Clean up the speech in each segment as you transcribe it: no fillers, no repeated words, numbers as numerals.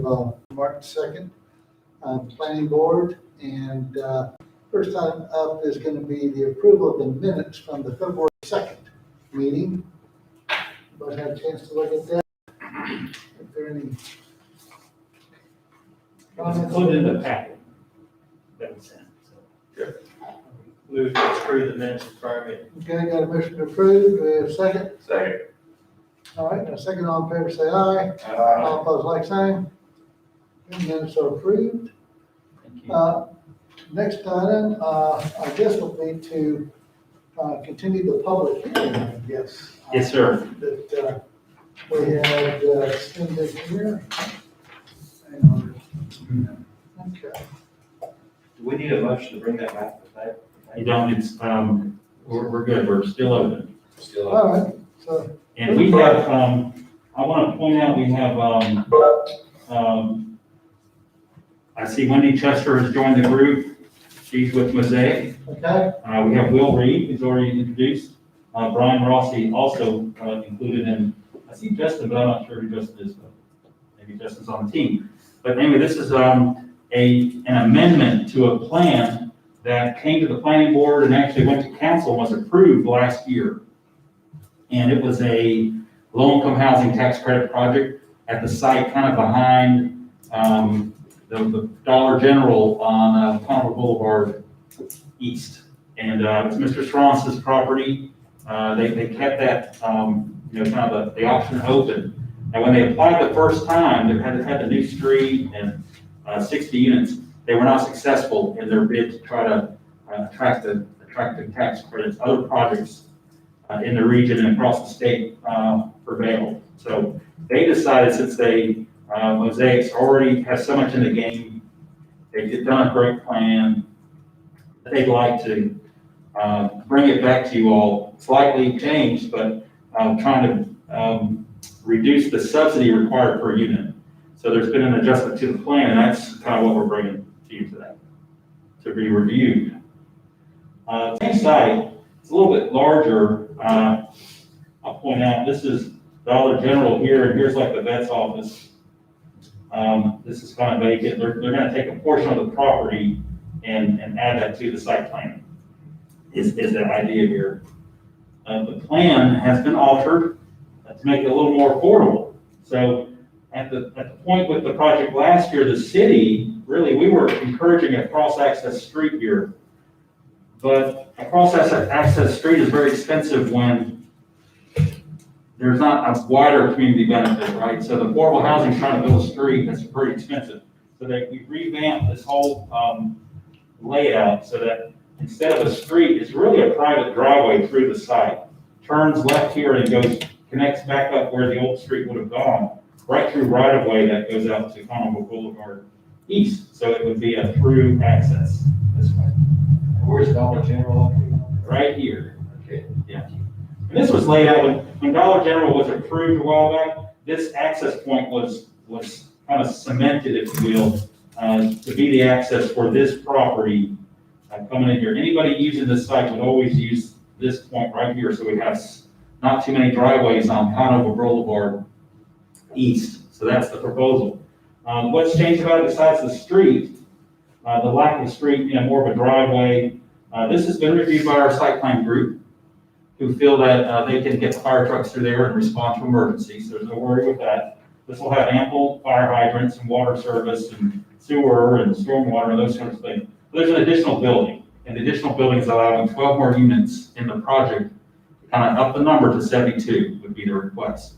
March 2nd, Planning Board, and first time up is going to be the approval of the minutes from the February 2nd meeting. But had a chance to look at that. If there are any It's comments? included in the packet that we sent. So. Move to approve the minutes of prior meeting. Okay, got a motion to approve. Do we have a second? Second. All right, now second, all in favor, say aye. All opposed, like sign. Okay, minutes are approved. Thank you. Next item, I guess will be to continue the public hearing, I guess. Yes, sir. That we had extended here. Hang on. Okay. Do we need a motion to bring that back to that? You don't, it's, we're good, we're still open. Still All right, so, And we have, I want to point out, we have, I see Wendy Chester has joined the group. She's with Mosaic. okay, We have Will Reed, who's already introduced. Brian Rossi also included in, I see Justin, but I'm not sure who Justin is, but maybe Justin's on the team. But anyway, this is an amendment to a plan that came to the planning board and actually went to council and was approved last year. And it was a low-income housing tax credit project at the site kind of behind the Dollar General on Conover Boulevard East. And it's Mr. Strans's property. They kept that, kind of the option open. And when they applied the first time, they had the new street and 60 units. They were not successful in their bid to try to attract the tax credits. Other projects in the region and across the state prevailed. So they decided, since Mosaic's already has so much in the game, they've done a great plan, that they'd like to bring it back to you all, slightly changed, but trying to reduce the subsidy required per unit. So there's been an adjustment to the plan, and that's kind of what we're bringing to you today, to be reviewed. Same site, it's a little bit larger. I'll point out, this is Dollar General here, and here's like the vet's office. This is kind of vacant. They're gonna take a portion of the property and add that to the site plan, is the idea here. The plan has been altered to make it a little more affordable. So at the point with the project last year, the city, really, we were encouraging a cross-access street here. But a cross-access street is very expensive when there's not a wider community benefit, right? So the affordable housing trying to build a street, that's pretty expensive. So we revamped this whole layout so that instead of a street, it's really a private driveway through the site. Turns left here and connects back up where the old street would have gone, right through right-of-way that goes out to Conover Boulevard East. So it would be a through access this way. Where's Dollar General? Right here. Okay. Yeah. And this was laid out when Dollar General was approved a while back. This access point was kind of cemented, if you will, to be the access for this property coming in here. Anybody using this site would always use this point right here, so we have not too many driveways on Conover Boulevard East. So that's the proposal. What's changed about it besides the street, the lack of a street, more of a driveway. This has been reviewed by our site plan group, who feel that they can get fire trucks through there and respond to emergencies. There's no worry with that. This will have ample fire hydrants and water service and sewer and stormwater and those sorts of things. There's an additional building, and the additional building is allowing 12 more units in the project. Kind of up the number to 72 would be the request.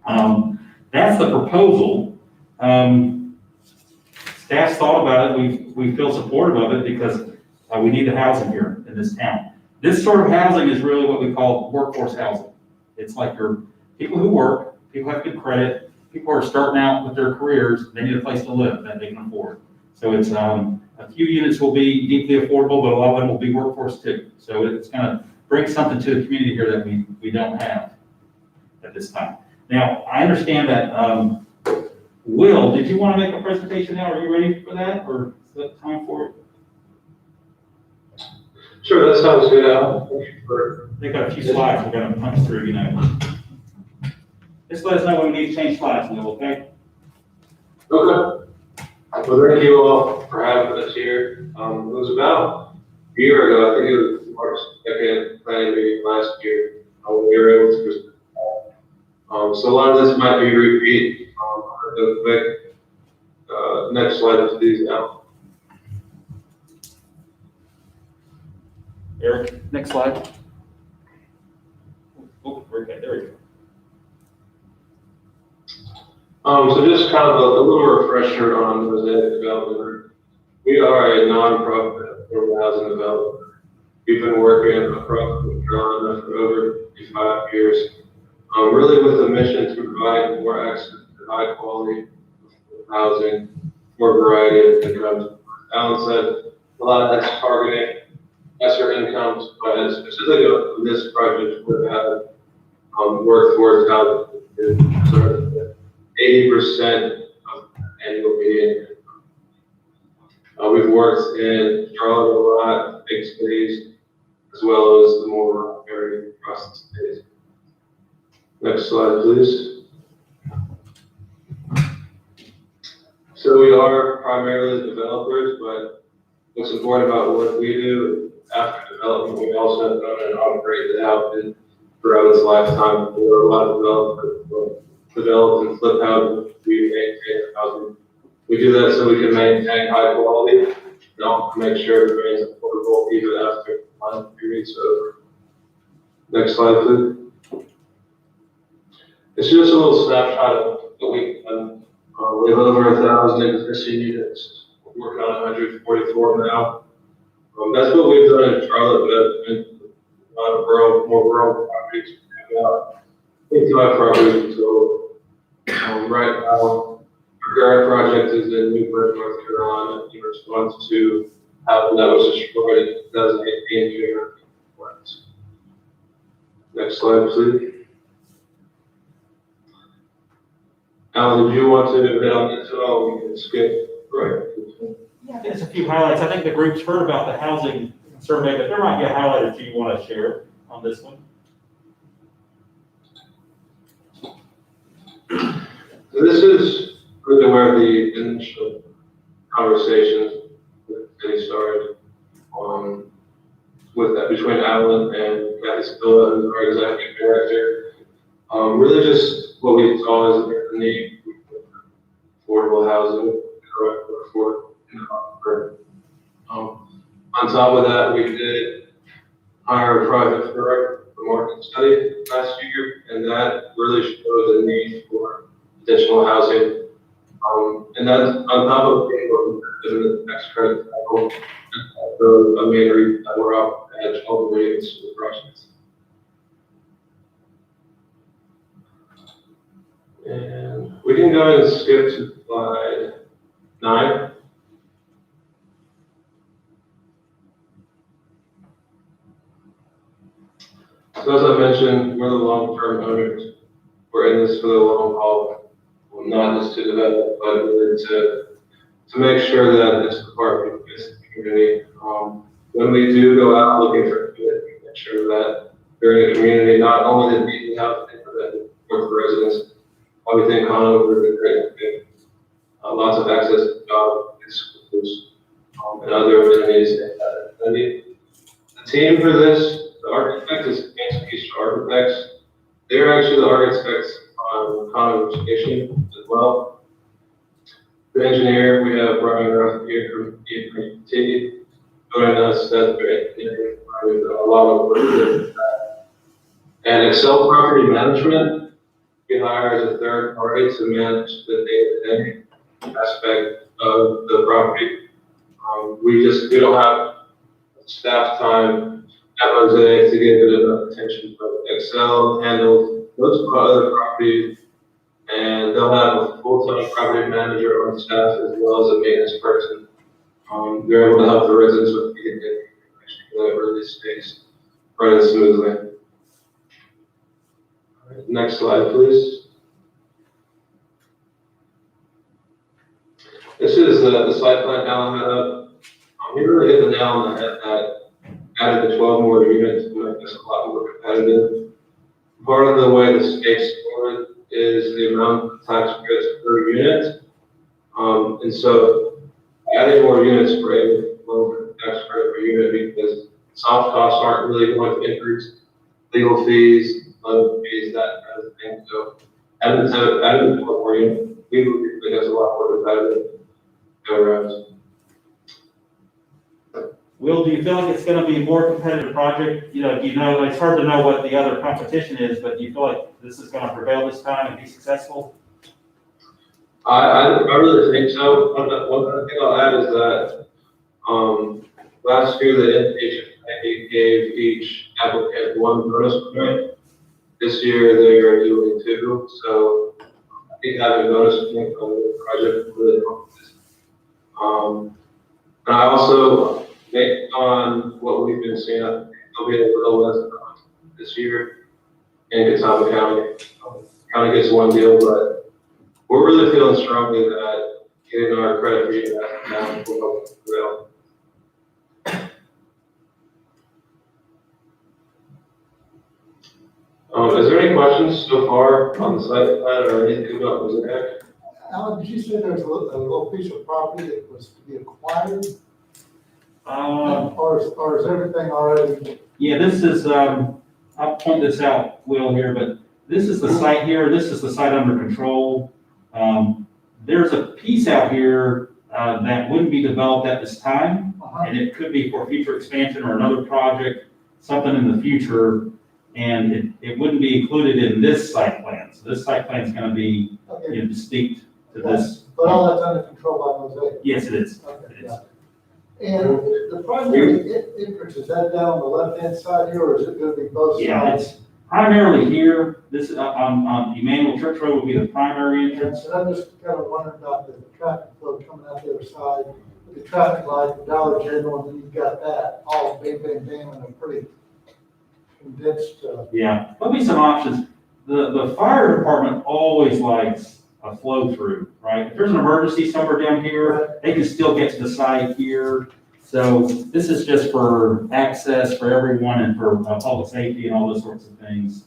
That's the proposal. Staff's thought about it. We feel supportive of it because we need the housing here in this town. This sort of housing is really what we call workforce housing. It's like your people who work, people have good credit, people are starting out with their careers, they need a place to live that they can afford. So it's a few units will be deeply affordable, but a lot of them will be workforce too. So it's going to bring something to the community here that we don't have at this time. Now, I understand that, Will, did you want to make a presentation now? Are you ready for that, or is that time for it? Sure, that sounds good, Al. They've got a few slides we're going to punch through, Just let us know when we need to change slides, Will, okay? Okay. Well, thank you all for having us here. It was about a year ago, I think it was March 2nd planning meeting last year, we were able to present. So a lot of this might be repeat. Real quick. Next slide, please, Al. Eric, next slide. Oh, okay, there we go. So just kind of a little refresher on Mosaic Development. We are a nonprofit affordable housing developer. We've been working across North Carolina for over 55 years, really with a mission to provide more access to high quality housing, more variety of incomes. Alan said a lot of that's targeting lesser incomes, but specifically on this project, we're having workforce housing is sort of 80% of annual median. We've worked in Charlotte a lot, big cities, as well as the more rural area across the state. Next slide, please. So we are primarily developers, but what's important about what we do after development, we also have done and operate the housing throughout its lifetime. There are a lot of developers who develop and flip housing, we maintain housing. We do that so we can maintain high quality and also make sure it remains affordable even after the time period's over. Next slide, please. It's just a little snapshot of what we've done. We have over 1,000 existing units. We're working on 144 now. That's what we've done in Charlotte, but in a lot of more rural properties. We have about 55 properties. So right now, our current project is in Newport, North Carolina, in response to housing that was destroyed in 2018 during our floods. Next slide, please. Alan, did you want to hit on this at all? We can skip right. Yeah, there's a few highlights. I think the group's heard about the housing survey, but there might be a highlight or two you want to share on this one. So this is really where the initial conversations with the city started, with that between Alan and Kathy Spilla, who's our executive director. Really just what we saw as the need for affordable housing, correct, for on top of that, we did hire a project director for market study last year, and that really showed the need for additional housing. And that's on top of being in the tax credit cycle, a main reason that we're up at 12 millions for the projects. And we can go ahead and skip to slide 9. So as I mentioned, we're the long-term owners. We're in this for the long haul, not just to develop, but really to make sure that this department fits the community. When we do go out looking for community, make sure that they're in a community, not only that people have for the residents. We think Conover is a great thing. Lots of access to jobs, schools, and other amenities in that community. The team for this, the architect is East Architects. They're actually the architects on Conover Station as well. The engineer, we have Brian Roth here from EMT. Joining us, that's great. We've done a lot of work with that. And Excel Property Management, we hire as a third party to manage the day-to-day aspect of the property. We don't have staff time at Mosaic to give it enough attention, but Excel handles most of our other properties, and they'll have a full-time property manager on staff as well as a maintenance person. They're able to help the residents with the that really stays running smoothly. All right, next slide, please. This is the site plan Alan had up. He really hit the nail on the head that added the 12 more units to make this a lot more competitive. Part of the way the state's scored is the amount of tax credits per unit. And so adding more units for a lower tax credit per unit because soft costs aren't really going to increase. Legal fees, loan fees, that kind of thing. So adding more units, we would think that's a lot more competitive go around. Will, do you feel like it's gonna be a more competitive project? It's hard to know what the other competition is, but do you feel like this is gonna prevail this time and be successful? I really think so. One thing I'll add is that, last year the inpatient committee gave each applicant one bonus point. This year they are doing two, so I think having a bonus point on the project really helps. And I also, based on what we've been seeing, I think there'll be a little less this year in Conover County. Kind of gets one deal, but we're really feeling strongly that getting our credit for you down will help. Is there any questions so far on the site plan or anything about Mosaic? Alan, did you say there's a little piece of property that was to be acquired? Or is everything already? Yeah, this is, I'll point this out, Will, here, but this is the site here, this is the site under control. There's a piece out here, that wouldn't be developed at this time, and it could be for future expansion or another project, something in the future, and it wouldn't be included in this site plan. So this site plan is gonna be, Okay, distinct to this. but all that's under control by Mosaic? Yes, it is. Okay, It is. yeah. And the primary entrance, is that down on the left-hand side here, or is it gonna be both sides? Yeah, it's primarily here. This is on Emmanuel Church Road will be the primary entrance. And I'm just kind of wondering about the traffic flow coming out the other side, with the traffic light, the Dollar General, and then you've got that all bam, bam, bam, in a pretty condensed, Yeah, there'll be some options. The fire department always likes a flow through, right? If there's an emergency somewhere down here, they can still get to the site here. So this is just for access for everyone and for public safety and all those sorts of things.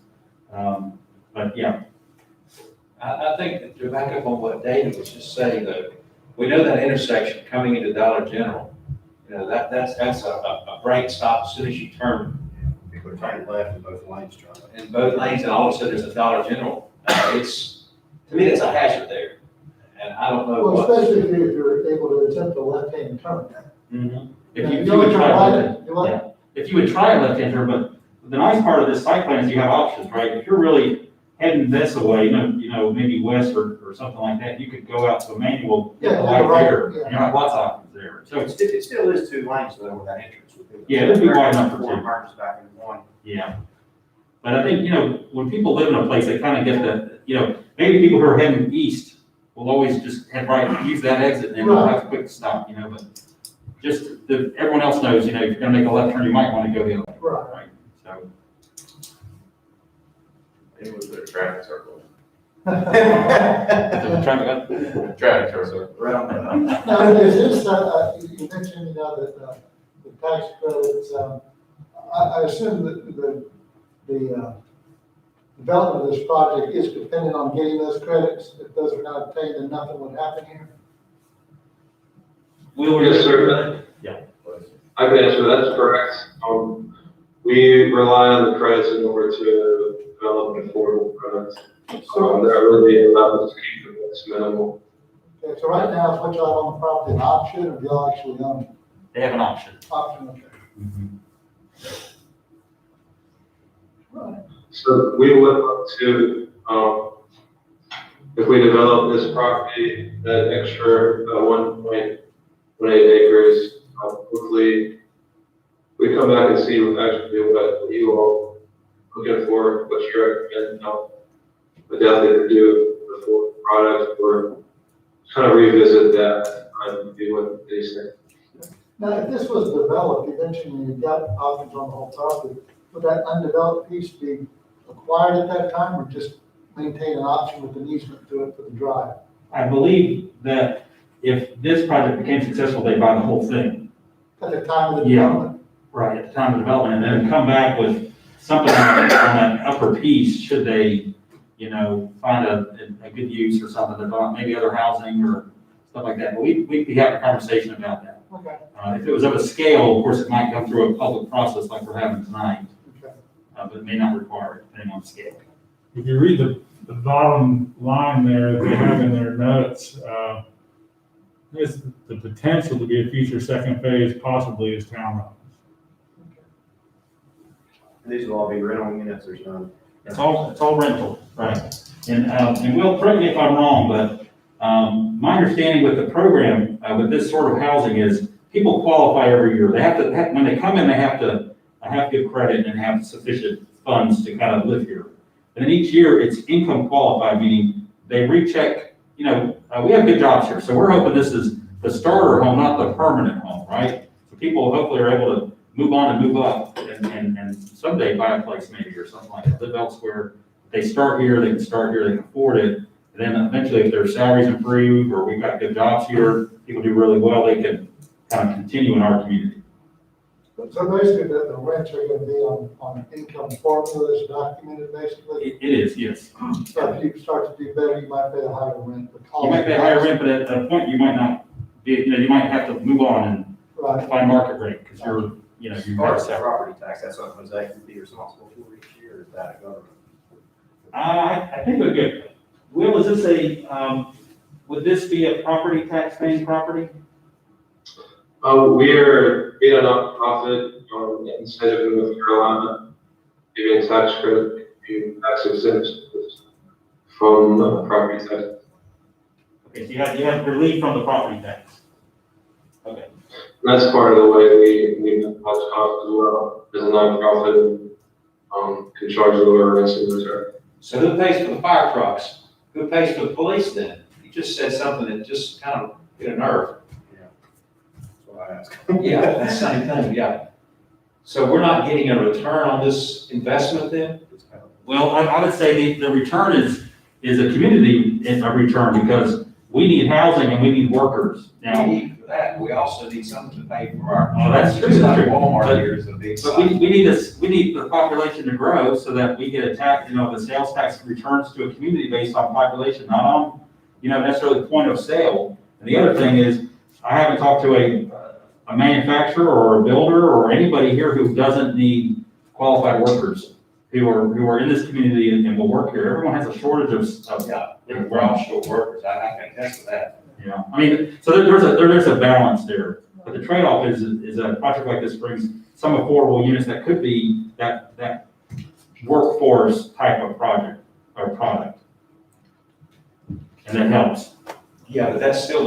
But yeah, I think that to back up on what David was just saying, though, we know that intersection coming into Dollar General, that's a break stop as soon as you turn People are turning left in both lanes, John. in both lanes, and all of a sudden there's a Dollar General. To me, it's a hazard there, and I don't know well, what. especially if you're able to attempt a left-hand turn. if You you know would what you're try, right, you want- yeah, if you would try a left-hand turn, but the nice part of this site plan is you have options, right? If you're really heading this way, maybe west or something like that, you could go out to Emmanuel, get the Yeah, light right, there. yeah. You have lots of options there. So So it still is two lanes though with that entrance. Yeah, it'd be wide enough for two. Markers back in one. yeah. But I think, when people live in a place, they kind of get maybe people who are heading east will always just head right, use that exit and then they'll have a quick stop, but just everyone else knows, if you're gonna make a left turn, you might want to go the other way, Right. right? So. It was a traffic circle. Traffic. Traffic circle. Now, is this, you mentioned, that the tax credits, I assume that the development of this project is dependent on getting those credits. If those are not obtained, then nothing would happen here. Yes, sir. Yeah. I can answer, that's correct. We rely on the credits in order to develop an affordable product. That really allows us to keep the risk minimal. Okay, so right now, is what y'all own the property an option, or do y'all actually own it? They have an option. Option, okay. Right. So we would look to, if we develop this property, that extra 1.18 acres, hopefully we come back and see actually what you all looking for, what you recommend. But definitely to do the full product or kind of revisit that and do what they say. Now, if this was developed, eventually you've got options on the whole property, would that undeveloped piece be acquired at that time, or just maintain an option with an easement to it for the drive? I believe that if this project became successful, they buy the whole thing. At the time of the Yeah. development? Right, at the time of development, and then come back with something on that upper piece, should they, find a good use or something, maybe other housing or stuff like that. But we'd be having a conversation about that. Okay. If it was of a scale, of course, it might come through a public process like we're having tonight, Okay. but it may not require it, depending on the scale. If you read the bottom line there, they have in their notes, there's the potential to be a future second phase possibly is townhomes. These will all be rental units, there's none. It's all rental, right? And Will, correct me if I'm wrong, but my understanding with the program, with this sort of housing is people qualify every year. They have to, when they come in, they have to give credit and have sufficient funds to kind of live here. And then each year it's income qualified, meaning they recheck, we have good jobs here. So we're hoping this is the starter home, not the permanent home, right? So people hopefully are able to move on and move up and someday buy a place maybe or something like that, live elsewhere. They start here, they can start here, they can afford it. And then eventually if their salaries improve or we've got good jobs here, people do really well, they can kind of continue in our community. So basically, the rents are gonna be on income formula that's documented, basically. It is, yes. So if you start to do better, you might pay a higher rent. You might pay a higher rent, but at a point you might not be, you might have to move on and Right. find market rate because you As have far as the salary. property tax, that's something Jose would be responsible for each year, is that a government? I think we're good. Will, is this would this be a property tax paying property? We're being a nonprofit in the state of North Carolina, giving tax credit, giving tax exemptions from property tax. Okay, so you have relief from the property tax. Okay. And that's part of the way we manage costs as well, as a nonprofit, can charge lower rents in return. So who pays for the fire trucks? Who pays for the police then? You just said something that just kind of hit a nerve. That's what I asked. Yeah, that's the same thing, yeah. So we're not getting a return on this investment then? Well, I would say the return is a community return because we need housing and we need workers. We Now, need for that, we also need something to pay for our. Oh, that's true, Just like that's true. Walmart here is a big but we site. need the population to grow so that we get a tax, the sales tax returns to a community based on population, not on, necessarily the point of sale. And the other thing is, I haven't talked to a manufacturer or a builder or anybody here who doesn't need qualified workers who are in this community and will work here. Everyone has a shortage of Yeah, we're all short workers, I can attest to that. so there's a balance there. But the trade-off is a project like this brings some affordable units that could be that workforce type of project or product. And that helps. Yeah, but that still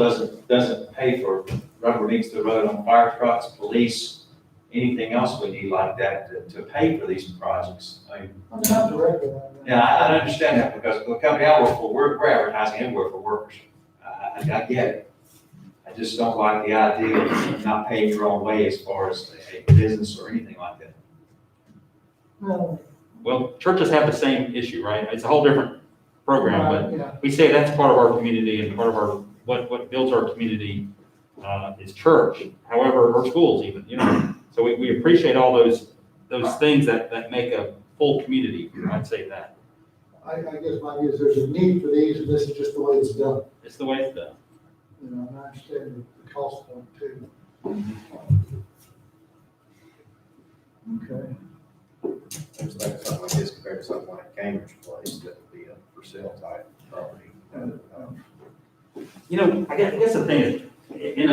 doesn't pay for rubber meets the road on fire trucks, police, anything else we need like that to pay for these projects. I mean, Not directly. yeah, I understand that because the company I work for, we're advertising everywhere for workers. I get it. I just don't like the idea of not paying your own way as far as a business or anything like that. No, Well, churches have the same issue, right? It's a whole different program, but yeah. we say that's part of our community and part of our, what builds our community is church, however, or schools even, So we appreciate all those things that make a full community, I'd say that. I guess my view is there's a need for these, and this is just the way it's done. It's the way it's done. And I understand the cost point too. Okay. It's like something like this compared to something like Cambridge Place, that would be a for sale type property. I guess the thing is, in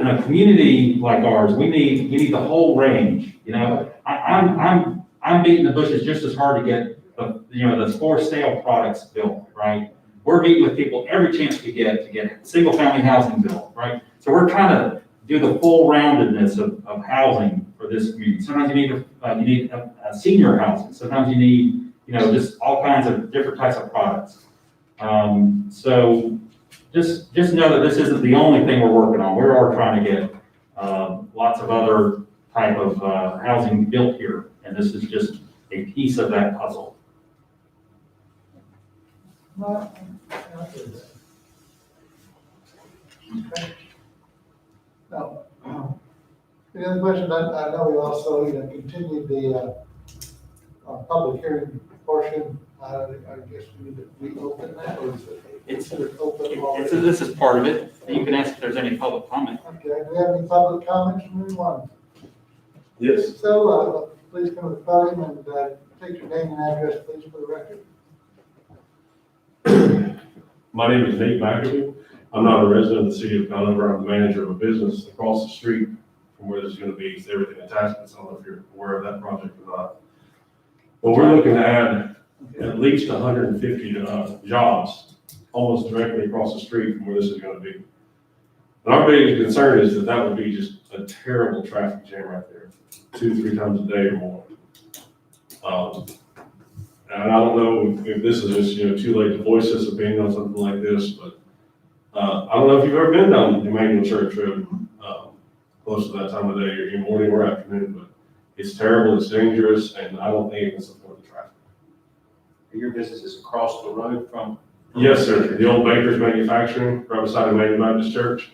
a community like ours, we need the whole range, I'm beating the bushes just as hard to get the for sale products built, right? We're meeting with people every chance we get to get single family housing built, right? So we're trying to do the full roundedness of housing for this community. Sometimes you need a senior housing. Sometimes you need, just all kinds of different types of products. So just know that this isn't the only thing we're working on. We are trying to get lots of other type of housing built here, and this is just a piece of that puzzle. Not do that. Okay. Now, any other questions? I know we also, continued the public hearing portion I guess we need to reopen that, or is it? It's- Open already? This is part of it. You can ask if there's any public comment. Okay, do we have any public comments from anyone? Yes. So, please come to the podium and, take your name and address, please, for the record. My name is Nate McAfee. I'm not a resident of the city of Conover. I'm the manager of a business across the street from where there's gonna be everything attachments. I don't know if you're aware of that project or not. But we're looking to add at least 150 jobs almost directly across the street from where this is gonna be. And our biggest concern is that that would be just a terrible traffic jam right there, 2-3 times a day or more. And I don't know if this is just, too late to voice this opinion on something like this, but, I don't know if you've ever been down Emmanuel Church Road, close to that time of day, or morning or afternoon, but it's terrible, it's dangerous, and I don't think it can support the traffic. Your business is across the road from? Yes, sir, the old Baker's Manufacturing, right beside Emmanuel Baptist Church.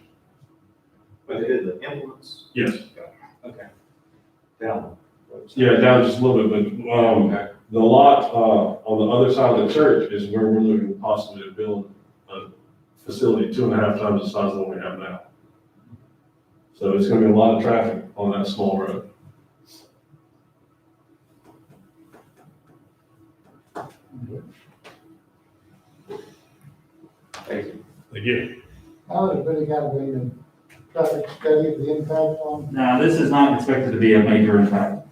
Where they did the implements? Yes. Okay. Down. Yeah, down just a little bit, but, Okay. the lot, on the other side of the church is where we're looking possibly to build a facility 2.5 times the size of the one we have now. So it's gonna be a lot of traffic on that small road. Thank you. Again. Now, there's really got to be a traffic study of the impact on, Now, this is not expected to be a major impact.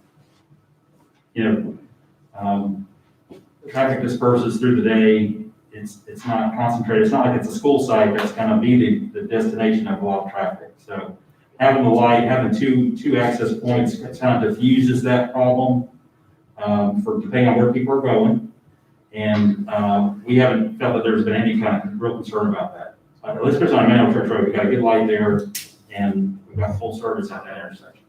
Traffic disperses through the day. It's not concentrated. It's not like it's a school site that's gonna be the destination of a lot of traffic. So having the light, having two access points, it kind of diffuses that problem, for depending on where people are going. And, we haven't felt that there's been any kind of real concern about that. At least there's on Manual Church Road, we got a good light there, and we've got full service at that intersection.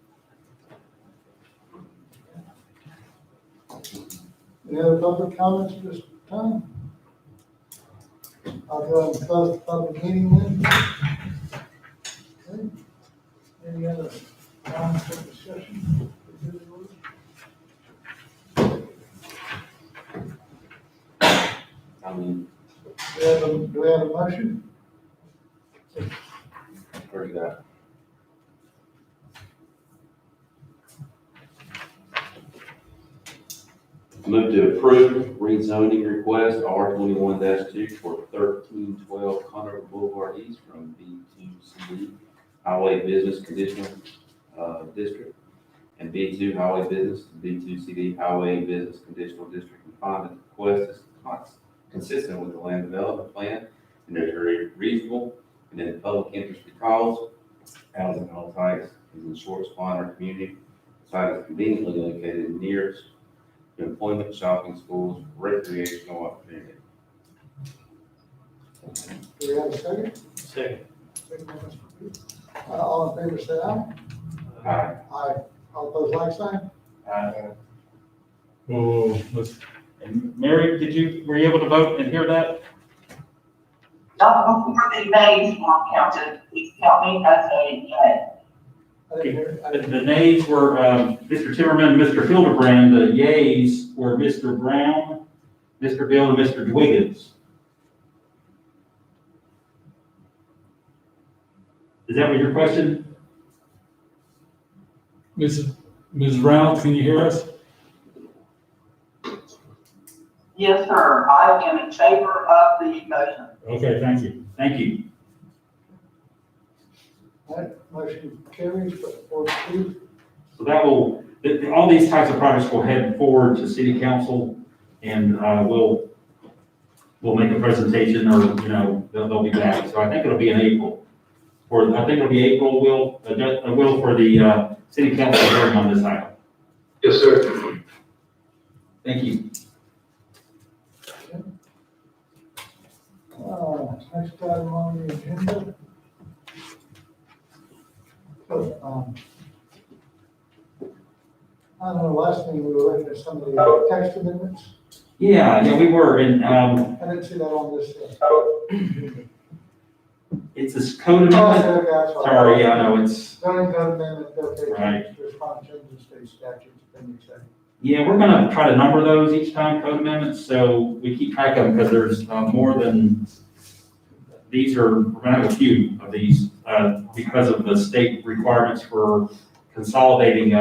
any other public comments at this time? I'll go ahead and close the public meeting then. Okay. Any other comments or discussion? Do we have a motion? Where's that? Move to approve rezoning request R21-2 for 1312 Conover Boulevard East from B2CD Highway Business Conditional District and B2 Highway Business to B2CD Highway Business Conditional District, and find that the request is consistent with the land development plan and is very reasonable and in the public interest because housing of all types is in short supply in our community. The site is conveniently located nearest to employment, shopping, schools, recreational opportunity. Do we have a second? Second. Second by Mr. Booth. All in favor, say aye. Aye. Aye. All opposed, like sign? Oh, let's, And Mary, were you able to vote and hear that? Before the nays were counted, please count me as a yay. I didn't hear, I The didn't, the nays were, Mr. Timmerman, and Mr. Hildebrand. The yays were Mr. Brown, Mr. Bill, and Mr. Dwiggins. Is that what your question? Ms. Reynolds, can you hear us? Yes, sir, I am in favor of the motion. Okay, thank you. Thank you. all right, motion carries for 4-2. So that will, all these types of projects will head forward to city council, and we'll make a presentation, or, they'll be back. So I think it'll be in April. I think it'll be April, will for the city council hearing on this item. Yes, sir. Thank you. Next item on the agenda. So, I don't know, last thing we were looking at some of the text amendments. Yeah, we were, and I didn't see that on this. it's this code Oh, amendment. okay, I'm Sorry, I know it's, Zoning code amendment, okay, Right. to respond to changes to state statutes, appendix A. Yeah, we're gonna try to number those each time, code amendments, so we keep track of them, because there's more than, we're gonna have a few of these, because of the state requirements for consolidating,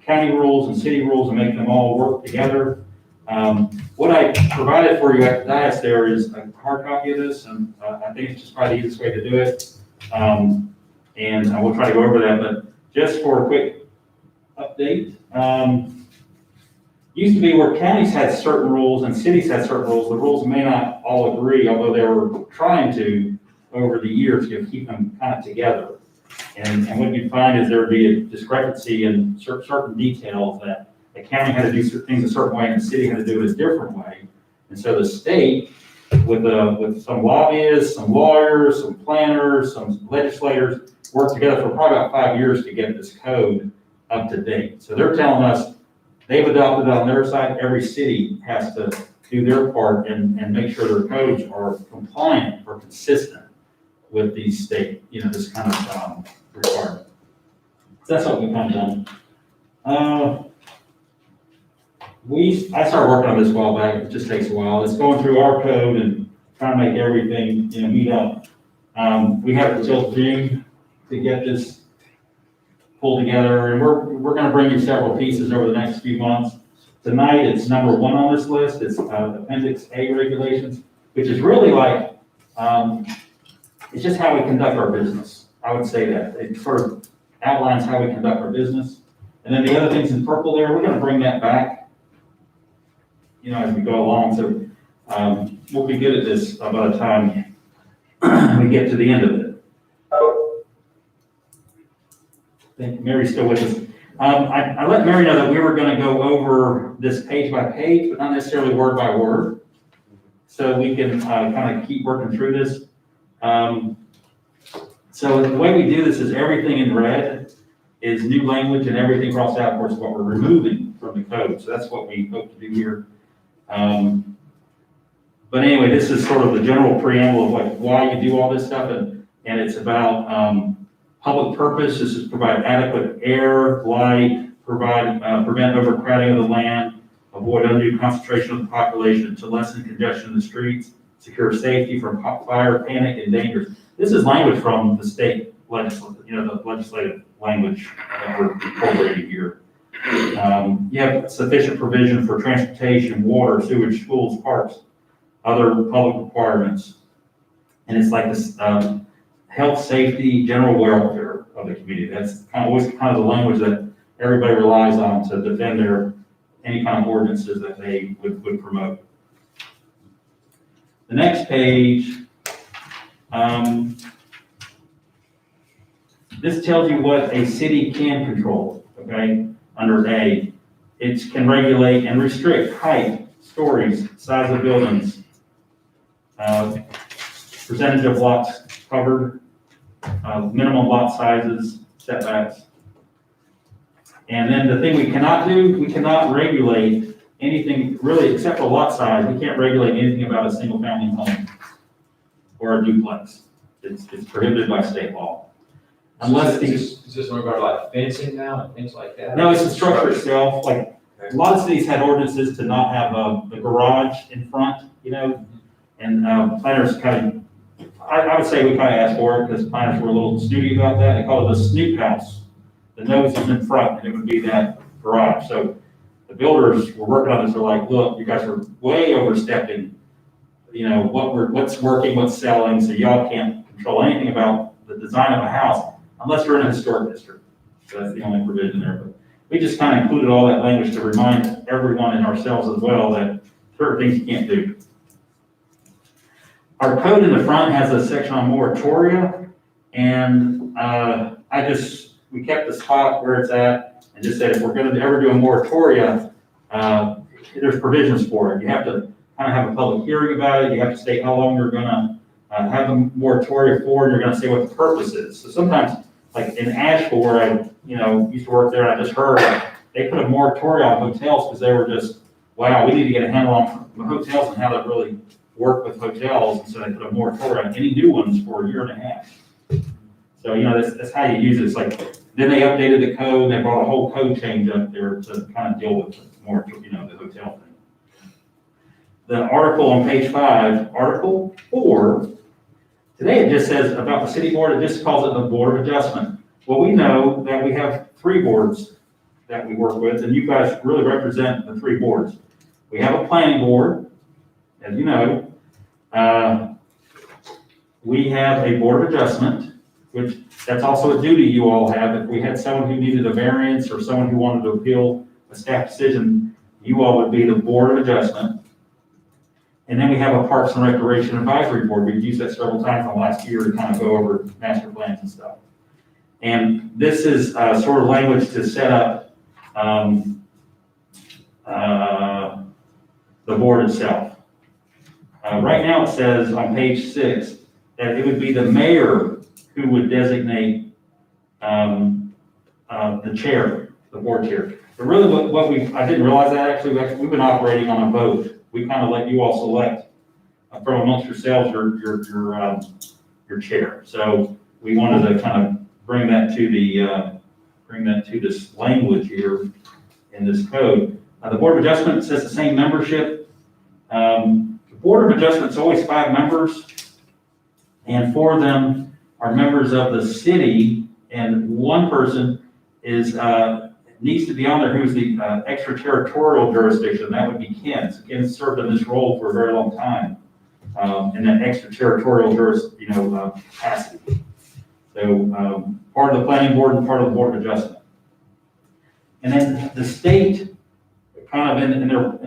county rules and city rules and making them all work together. What I provided for you at the dais there is a hard copy of this, and I think it's just probably the easiest way to do it. And I will try to go over that, but just for a quick update, used to be where counties had certain rules and cities had certain rules. The rules may not all agree, although they were trying to, over the years, keep them kind of together. And what you'd find is there would be a discrepancy in certain details, that the county had to do certain things a certain way and the city had to do it a different way. And so the state, with some lobbyists, some lawyers, some planners, some legislators, worked together for probably about 5 years to get this code up to date. So they're telling us they've adopted it on their side. Every city has to do their part and make sure their codes are compliant or consistent with these state, this kind of requirement. So that's what we've kind of done. I started working on this a while back. It just takes a while. It's going through our code and trying to make everything, meet up. We have until June to get this pulled together, and we're going to bring you several pieces over the next few months. Tonight, it's number 1 on this list. It's Appendix A regulations, which is really like, it's just how we conduct our business. I would say that. It sort of outlines how we conduct our business. And then the other things in purple there, we're going to bring that back, as we go along. So we'll be good at this by the time we get to the end of it. I think Mary's still with us. I let Mary know that we were going to go over this page by page, but not necessarily word by word, so we can kind of keep working through this. So the way we do this is everything in red is new language, and everything crossed out, of course, is what we're removing from the code. So that's what we hope to do here. But anyway, this is sort of the general preamble of like why you do all this stuff, and it's about public purpose. This is provide adequate air, light, prevent overcrowding of the land, avoid undue concentration of the population, to lessen congestion in the streets, secure safety from fire, panic, and dangers. This is language from the state legislature, the legislative language that we're incorporating here. You have sufficient provision for transportation, water, sewage, schools, parks, other public requirements. And it's like this health, safety, general welfare of the community. That's always kind of the language that everybody relies on to defend any kind of ordinances that they would promote. The next page, this tells you what a city can control, okay? Under A, it can regulate and restrict height, stories, size of buildings, percentage of lots covered, minimum lot sizes, setbacks. And then the thing we cannot do, we cannot regulate anything really except for lot size. We can't regulate anything about a single family home or a duplex. It's prohibited by state law. Unless Is this in regard to like fencing now and things like that? no, it's the structure itself. Like a lot of cities had ordinances to not have the garage in front, and planners kind of, I would say we kind of asked for it because planners were a little snooty about that. They called it a snoot house. The nose is in front and it would be that garage. So the builders were working on this. They're like, look, you guys are way overstepping, what's working, what's selling. So y'all can't control anything about the design of a house unless you're in a historic district. So that's the only provision there. But we just kind of included all that language to remind everyone and ourselves as well that certain things you can't do. Our code in the front has a section on moratoria, and we kept the spot where it's at and just said if we're going to ever do a moratoria, there's provisions for it. You have to kind of have a public hearing about it. You have to state how long you're going to have the moratoria for, and you're going to say what the purpose is. So sometimes, like in Asheville, where I used to work there, and I just heard they put a moratoria on hotels because they were just, wow, we need to get a handle on the hotels and how to really work with hotels, and so they put a moratorium on any new ones for a year and a half. So, that's how you use it. It's like, then they updated the code, and they brought a whole code change up there to kind of deal with more, the hotel thing. The article on page 5, Article 4, today it just says about the city board, it just calls it the Board of Adjustment. Well, we know that we have 3 boards that we work with, and you guys really represent the 3 boards. We have a planning board, as you know. We have a Board of Adjustment, which that's also a duty you all have. If we had someone who needed a variance or someone who wanted to appeal a staff decision, you all would be the Board of Adjustment. And then we have a Parks and Recreation Advisory Board. We've used that several times in the last year to kind of go over master plans and stuff. And this is sort of language to set up the board itself. Right now it says on page 6 that it would be the mayor who would designate the chair, the board chair. But really I didn't realize that actually, we've been operating on a vote. We kind of let you all select from amongst yourselves your chair. So we wanted to kind of bring that to this language here in this code. The Board of Adjustment says the same membership. The Board of Adjustment is always 5 members, and 4 of them are members of the city, and 1 person needs to be on there who's the extraterritorial jurisdiction. That would be Ken. So Ken served in this role for a very long time in that extraterritorial capacity. So part of the planning board and part of the Board of Adjustment. And then the state, kind of in their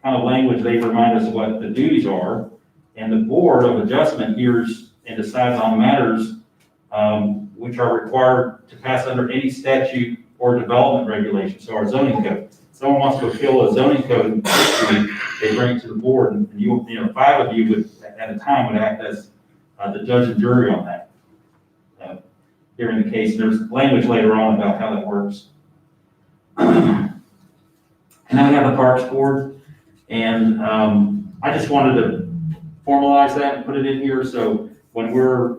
kind of language, they remind us of what the duties are, and the Board of Adjustment hears and decides on matters which are required to pass under any statute or development regulation, so our zoning code. Someone wants to appeal a zoning code issue, they bring it to the board, and 5 of you would, at a time, would act as the judge and jury on that. Hearing the case, there's language later on about how that works. And then we have the Parks Board, and I just wanted to formalize that and put it in here, so when we're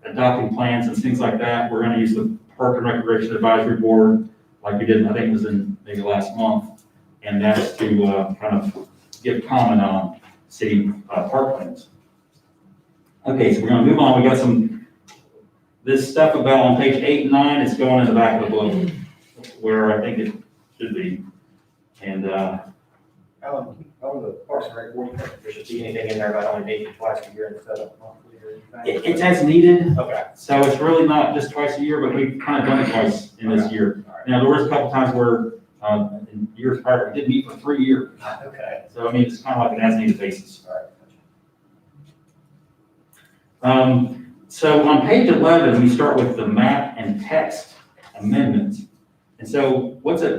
adopting plans and things like that, we're gonna use the Park and Recreation Advisory Board, like we did, I think it was in maybe last month, and that's to kind of give comment on city park plans. Okay, so we're gonna move on. We got this stuff about on page 8 and 9 is going in the back of the book, where I think it should be. And On the Parks and Rec board, you think there should be anything in there about only meeting twice a year instead of monthly or anything? it's as needed. Okay. So it's really not just twice a year, but we've kind of done it twice in this year. All right. Now, there was a couple times where, in years prior, we didn't meet for 3 years. Okay. So, I mean, it's kind of like an as-needed basis. All right. So on page 11, we start with the map and text amendments. And so what's a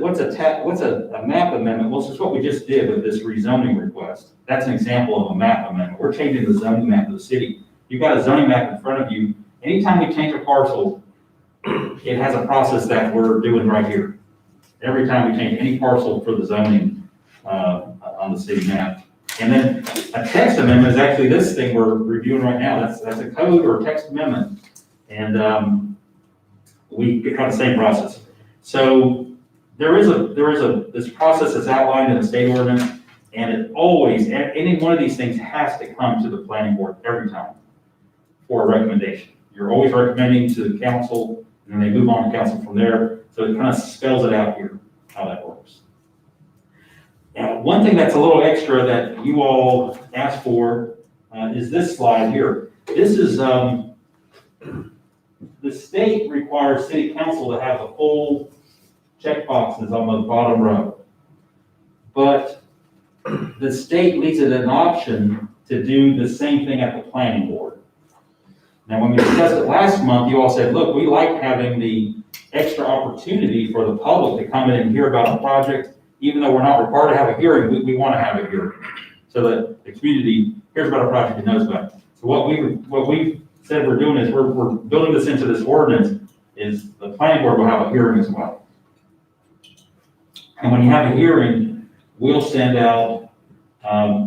map amendment? Well, this is what we just did with this rezoning request. That's an example of a map amendment. We're changing the zoning map of the city. You've got a zoning map in front of you. Anytime we change a parcel, it has a process that we're doing right here. Every time we change any parcel for the zoning on the city map. And then a text amendment is actually this thing we're reviewing right now. That's a code or a text amendment. And we have the same process. So there is this process that's outlined in the state ordinance, and it always, any one of these things has to come to the planning board every time for a recommendation. You're always recommending to the council, and then they move on to council from there. So it kind of spells it out here, how that works. Now, one thing that's a little extra that you all asked for is this slide here. This is, the state requires city council to have the full check boxes on the bottom row. But the state leaves it an option to do the same thing at the planning board. Now, when we discussed it last month, you all said, look, we like having the extra opportunity for the public to come in and hear about a project. Even though we're not required to have a hearing, we want to have a hearing. So that the community hears about a project and knows about it. So what we said we're doing is we're building this into this ordinance is the planning board will have a hearing as well. And when you have a hearing, we'll send out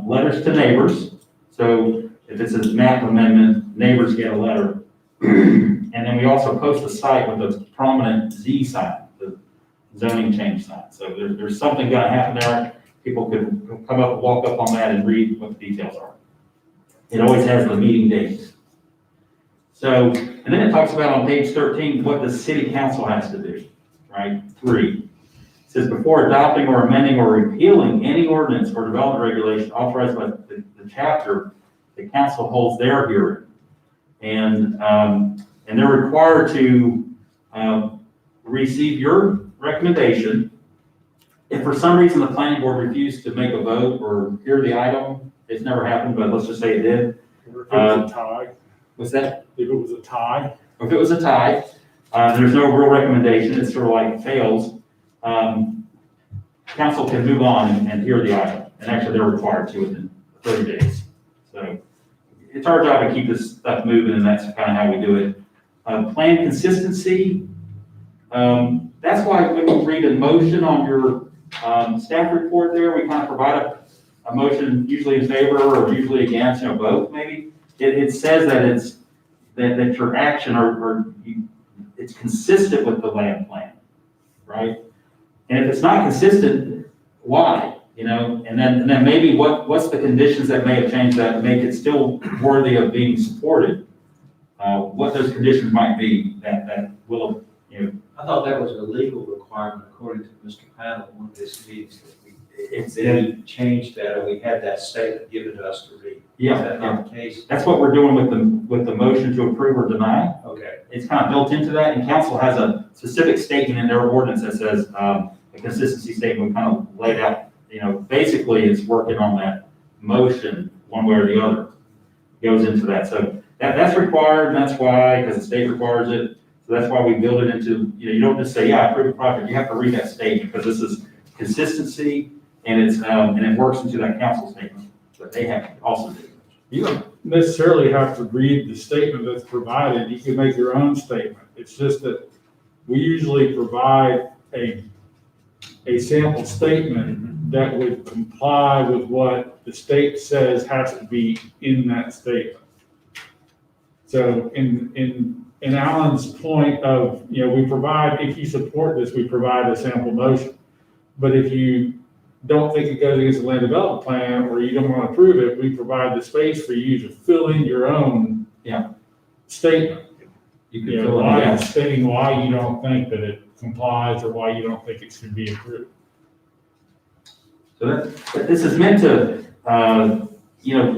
letters to neighbors. So if it's a map amendment, neighbors get a letter And then we also post the site with a prominent Z sign, the zoning change sign. So there's something gonna happen there. People could come up, walk up on that and read what the details are. It always has the meeting dates. So, and then it talks about on page 13, what the city council has to do, right? 3. It says, before adopting or amending or repealing any ordinance or development regulation authorized by the chapter, the council holds their hearing. And they're required to receive your recommendation. If for some reason the planning board refused to make a vote or hear the item, it's never happened, but let's just say it did. Or if it was a tie, What's that? if it was a tie, If it was a tie, there's no real recommendation, it's sort of like fails, council can move on and hear the item. And actually, they're required to within 30 days. So it's our job to keep this stuff moving, and that's kind of how we do it. Plan consistency, that's why when you read a motion on your staff report there, we kind of provide a motion usually in favor or usually against, both maybe. It says that it's, that your action it's consistent with the land plan, right? And if it's not consistent, why? And then maybe what's the conditions that may have changed that make it still worthy of being supported? What those conditions might be that will, I thought that was a legal requirement according to Mr. Panel, one of his meetings, that it's, we changed that, or we had that statement given to us to read. yeah, Is that not the case? that's what we're doing with the motion to approve or deny. Okay. It's kind of built into that, and council has a specific statement in their ordinance that says, a consistency statement kind of laid out, basically it's working on that motion one way or the other. It goes into that. So that's required, and that's why, because the state requires it. So that's why we build it into, you don't just say, yeah, I approve the project. You have to read that statement, because this is consistency, and it's, and it works into that council statement that they have to also do. you don't necessarily have to read the statement that's provided. You can make your own statement. It's just that we usually provide a sample statement that would comply with what the state says has to be in that statement. So in Alan's point of, we provide, if you support this, we provide a sample motion. But if you don't think it goes against the land development plan, or you don't want to approve it, we provide the space for you to fill in your own statement. You can fill it Why, in. stating why you don't think that it complies or why you don't think it should be approved. So this is meant to,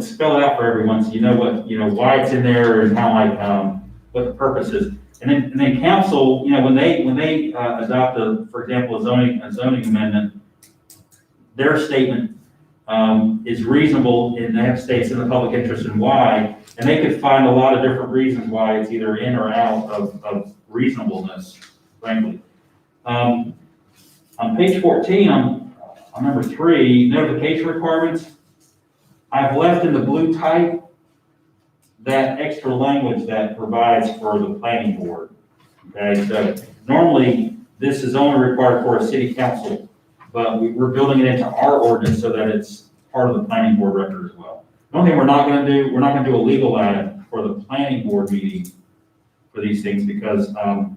spell it out for everyone, so you know what, why it's in there and kind of like, what the purpose is. And then council, when they adopt for example, a zoning amendment, their statement, is reasonable, and they have states in the public interest and why, and they could find a lot of different reasons why it's either in or out of reasonableness, frankly. On page 14, on number 3, notification requirements, I've left in the blue type that extra language that provides for the planning board. Okay, so normally this is only required for a city council, but we're building it into our ordinance so that it's part of the planning board record as well. The only thing we're not going to do a legal ad for the planning board meeting for these things, because the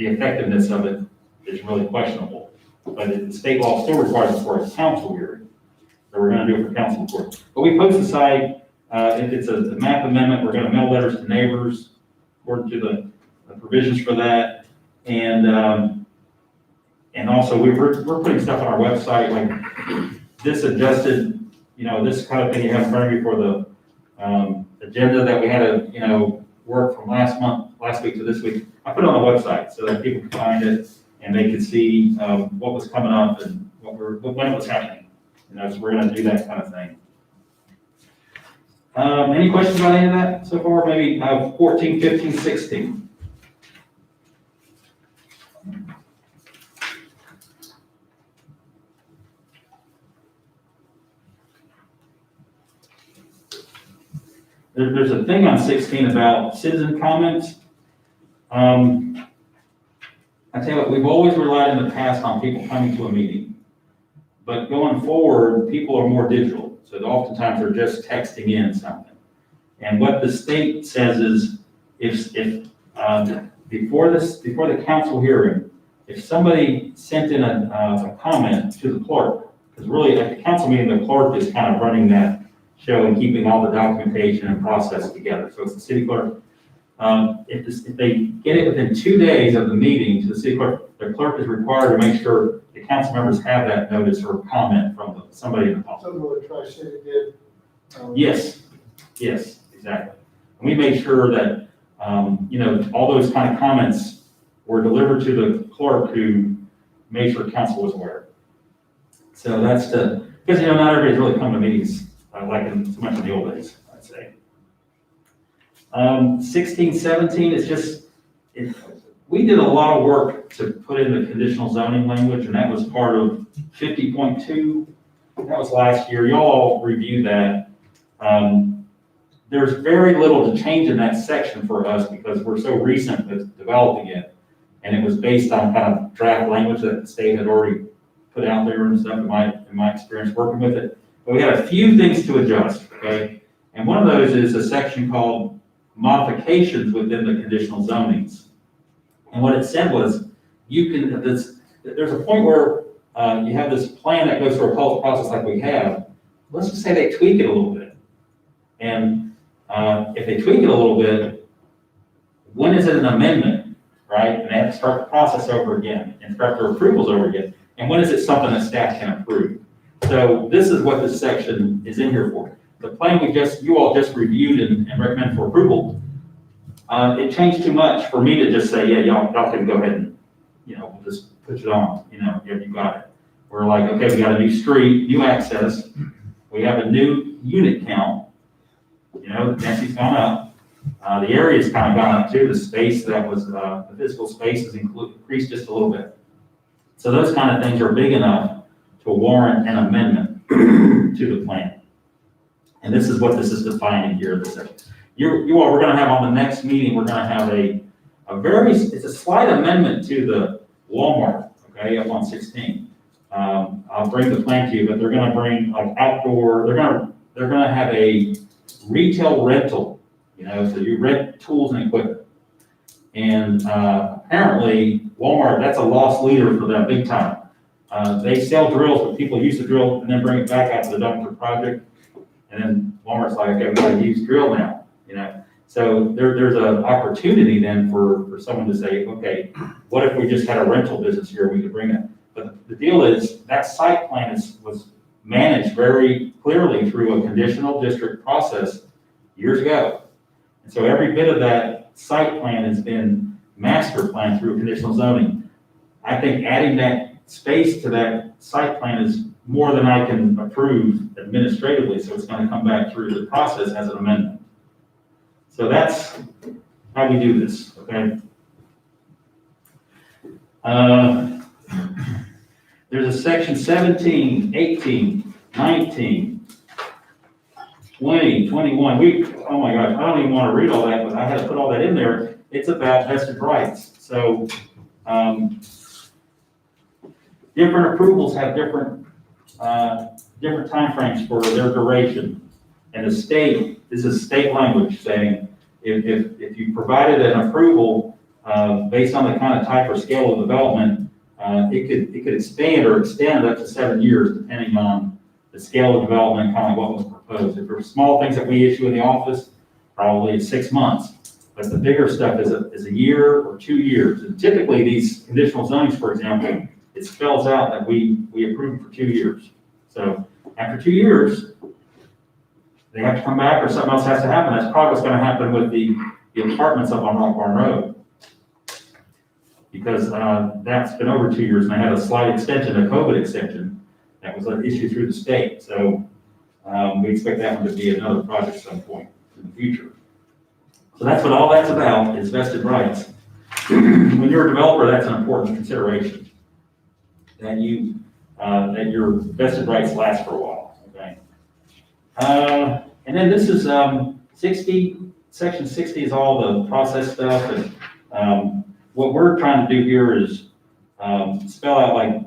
effectiveness of it is really questionable. But the state law still requires it for a council hearing. So we're going to do it for council court. But we post the site, if it's a map amendment, we're going to mail letters to neighbors according to the provisions for that. And also we're putting stuff on our website, like this adjusted, this kind of thing you have in front of you for the agenda that we had to, work from last week to this week. I put it on the website so that people can find it and they can see what was coming up and when it was happening. So we're going to do that kind of thing. Any questions about any of that so far? Maybe 14, 15, 16. There's a thing on 16 about citizen comments. I tell you what, we've always relied in the past on people coming to a meeting. But going forward, people are more digital. So oftentimes they're just texting in something. And what the state says is before the council hearing, if somebody sent in a comment to the clerk, because really at the council meeting, the clerk is kind of running that show and keeping all the documentation and process together. So it's the city clerk. If they get it within 2 days of the meeting to the city clerk, the clerk is required to make sure the council members have that notice or comment from somebody in the public. Some of what Tri-City did. Yes, exactly. And we made sure that, all those kind of comments were delivered to the clerk who made sure council was aware. So that's because, not everybody's really come to meetings like so much in the old days, I'd say. 16, 17 is just, we did a lot of work to put in the conditional zoning language, and that was part of 50.2. That was last year. Y'all reviewed that. There's very little to change in that section for us because we're so recent with developing it. And it was based on kind of draft language that the state had already put out there and stuff in my experience working with it. But we had a few things to adjust, okay? And one of those is a section called modifications within the conditional zonings. And what it said was, there's a point where you have this plan that goes through a public process like we have. Let's just say they tweak it a little bit. And if they tweak it a little bit, when is it an amendment, right? And they have to start the process over again and start their approvals over again. And when is it something that staff can approve? So this is what this section is in here for. The plan you all just reviewed and recommend for approval, it changed too much for me to just say, yeah, y'all can go ahead and, we'll just put it on, yeah, you got it. We're like, okay, we got a new street, new access, we have a new unit count, the density's gone up, the area's kind of gone up too, the space that was, the physical space has increased just a little bit. So those kind of things are big enough to warrant an amendment to the plan. And this is what this is defining here. You all, we're gonna have on the next meeting, we're gonna have it's a slight amendment to the Walmart, okay, up on 16. I'll bring the plan to you, but they're gonna bring like outdoor, they're gonna have a retail rental, so you rent tools and equipment. And apparently Walmart, that's a lost leader for them big time. They sell drills, but people use the drill and then bring it back out to the dumpster project. And then Walmart's like, okay, we gotta use drill now, So there's an opportunity then for someone to say, okay, what if we just had a rental business here, we could bring it. But the deal is that site plan was managed very clearly through a conditional district process years ago. And so every bit of that site plan has been master planned through conditional zoning. I think adding that space to that site plan is more than I can approve administratively, so it's going to come back through the process as an amendment. So that's how we do this, okay? There's a section 17, 18, 19, 20, 21. Oh my gosh, I don't even want to read all that, but I had to put all that in there. It's about vested rights. So different approvals have different timeframes for their duration. And the state, this is state language saying, if you provided an approval based on the kind of type or scale of development, it could expand or extend up to 7 years, depending on the scale of development, kind of what was proposed. If there are small things that we issue in the office, probably 6 months. But the bigger stuff is a year or 2 years. And typically these conditional zonings, for example, it spells out that we approve for 2 years. So after 2 years, they have to come back or something else has to happen. That's probably what's going to happen with the apartments up on Rock Barn Road. Because that's been over 2 years and they had a slight extension, a COVID extension, that was issued through the state. So we expect that one to be another project at some point in the future. So that's what all that's about, is vested rights. When you're a developer, that's an important consideration. That that your vested rights last for a while, okay? And then this is 60, section 60 is all the process stuff. And what we're trying to do here is spell out like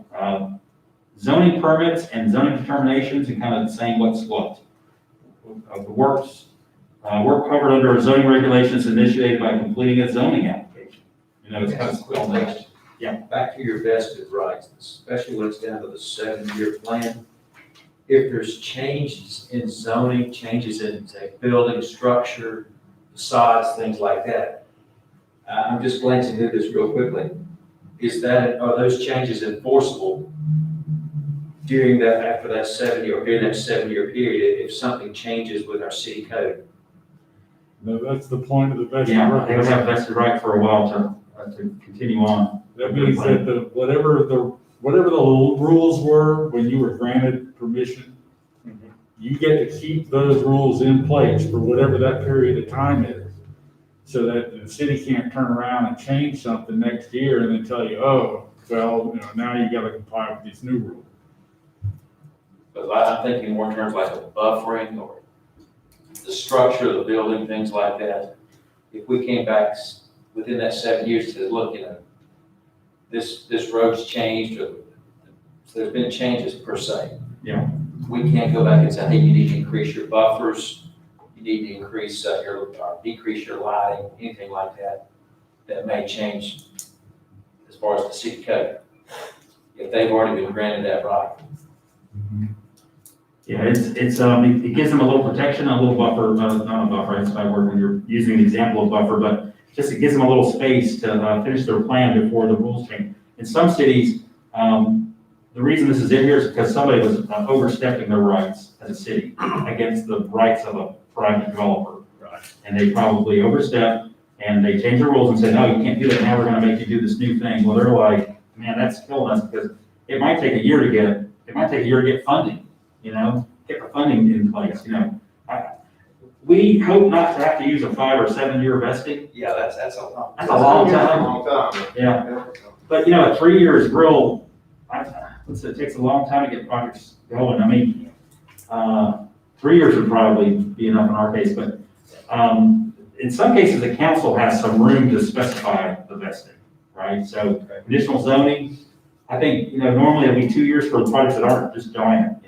zoning permits and zoning determinations and kind of saying what's what. The works Work covered under a zoning regulations initiated by completing a zoning application. You know, it's kind of spelled out. Back to your vested rights, especially when it's down to the 7-year plan. If there's changes in zoning, changes in, say, building structure, facades, things like that, I'm just glancing through this real quickly. Are those changes enforceable during that, after that 7-year, or during that 7-year period, if something changes with our city code? No, that's the point of the vested Yeah, they would have right. vested right for a while to continue on. That means that whatever the rules were when you were granted permission, you get to keep those rules in place for whatever that period of time is. So that the city can't turn around and change something next year and then tell you, oh, well, now you gotta comply with these new rules. But I'm thinking more in terms like a buffering or the structure of the building, things like that. If we came back within that 7 years and said, look, this road's changed, or so there's been changes per se. Yeah. We can't go back and say, hey, you need to increase your buffers, you need to increase decrease your lighting, anything like that, that may change as far as the city code, if they've already been granted that right. Yeah, it gives them a little protection, a little buffer, not a buffer, that's my word when you're using an example of buffer, but just it gives them a little space to finish their plan before the rules change. In some cities, the reason this is in here is because somebody was overstepping their rights as a city against the rights of a private developer. Right. And they probably overstepped and they changed the rules and said, no, you can't do that, now we're gonna make you do this new thing. Well, they're like, man, that's killing us because it might take a year to get funding, get the funding in place, We hope not to have to use a 5 or 7 year vesting. Yeah, that's a long. That's a long time. Long time. Yeah. But, 3 years is real, it takes a long time to get projects going. I mean, 3 years would probably be enough in our case, but in some cases, the council has some room to specify the vesting, right? So conditional zoning, I think, normally it'll be 2 years for the projects that aren't just giant,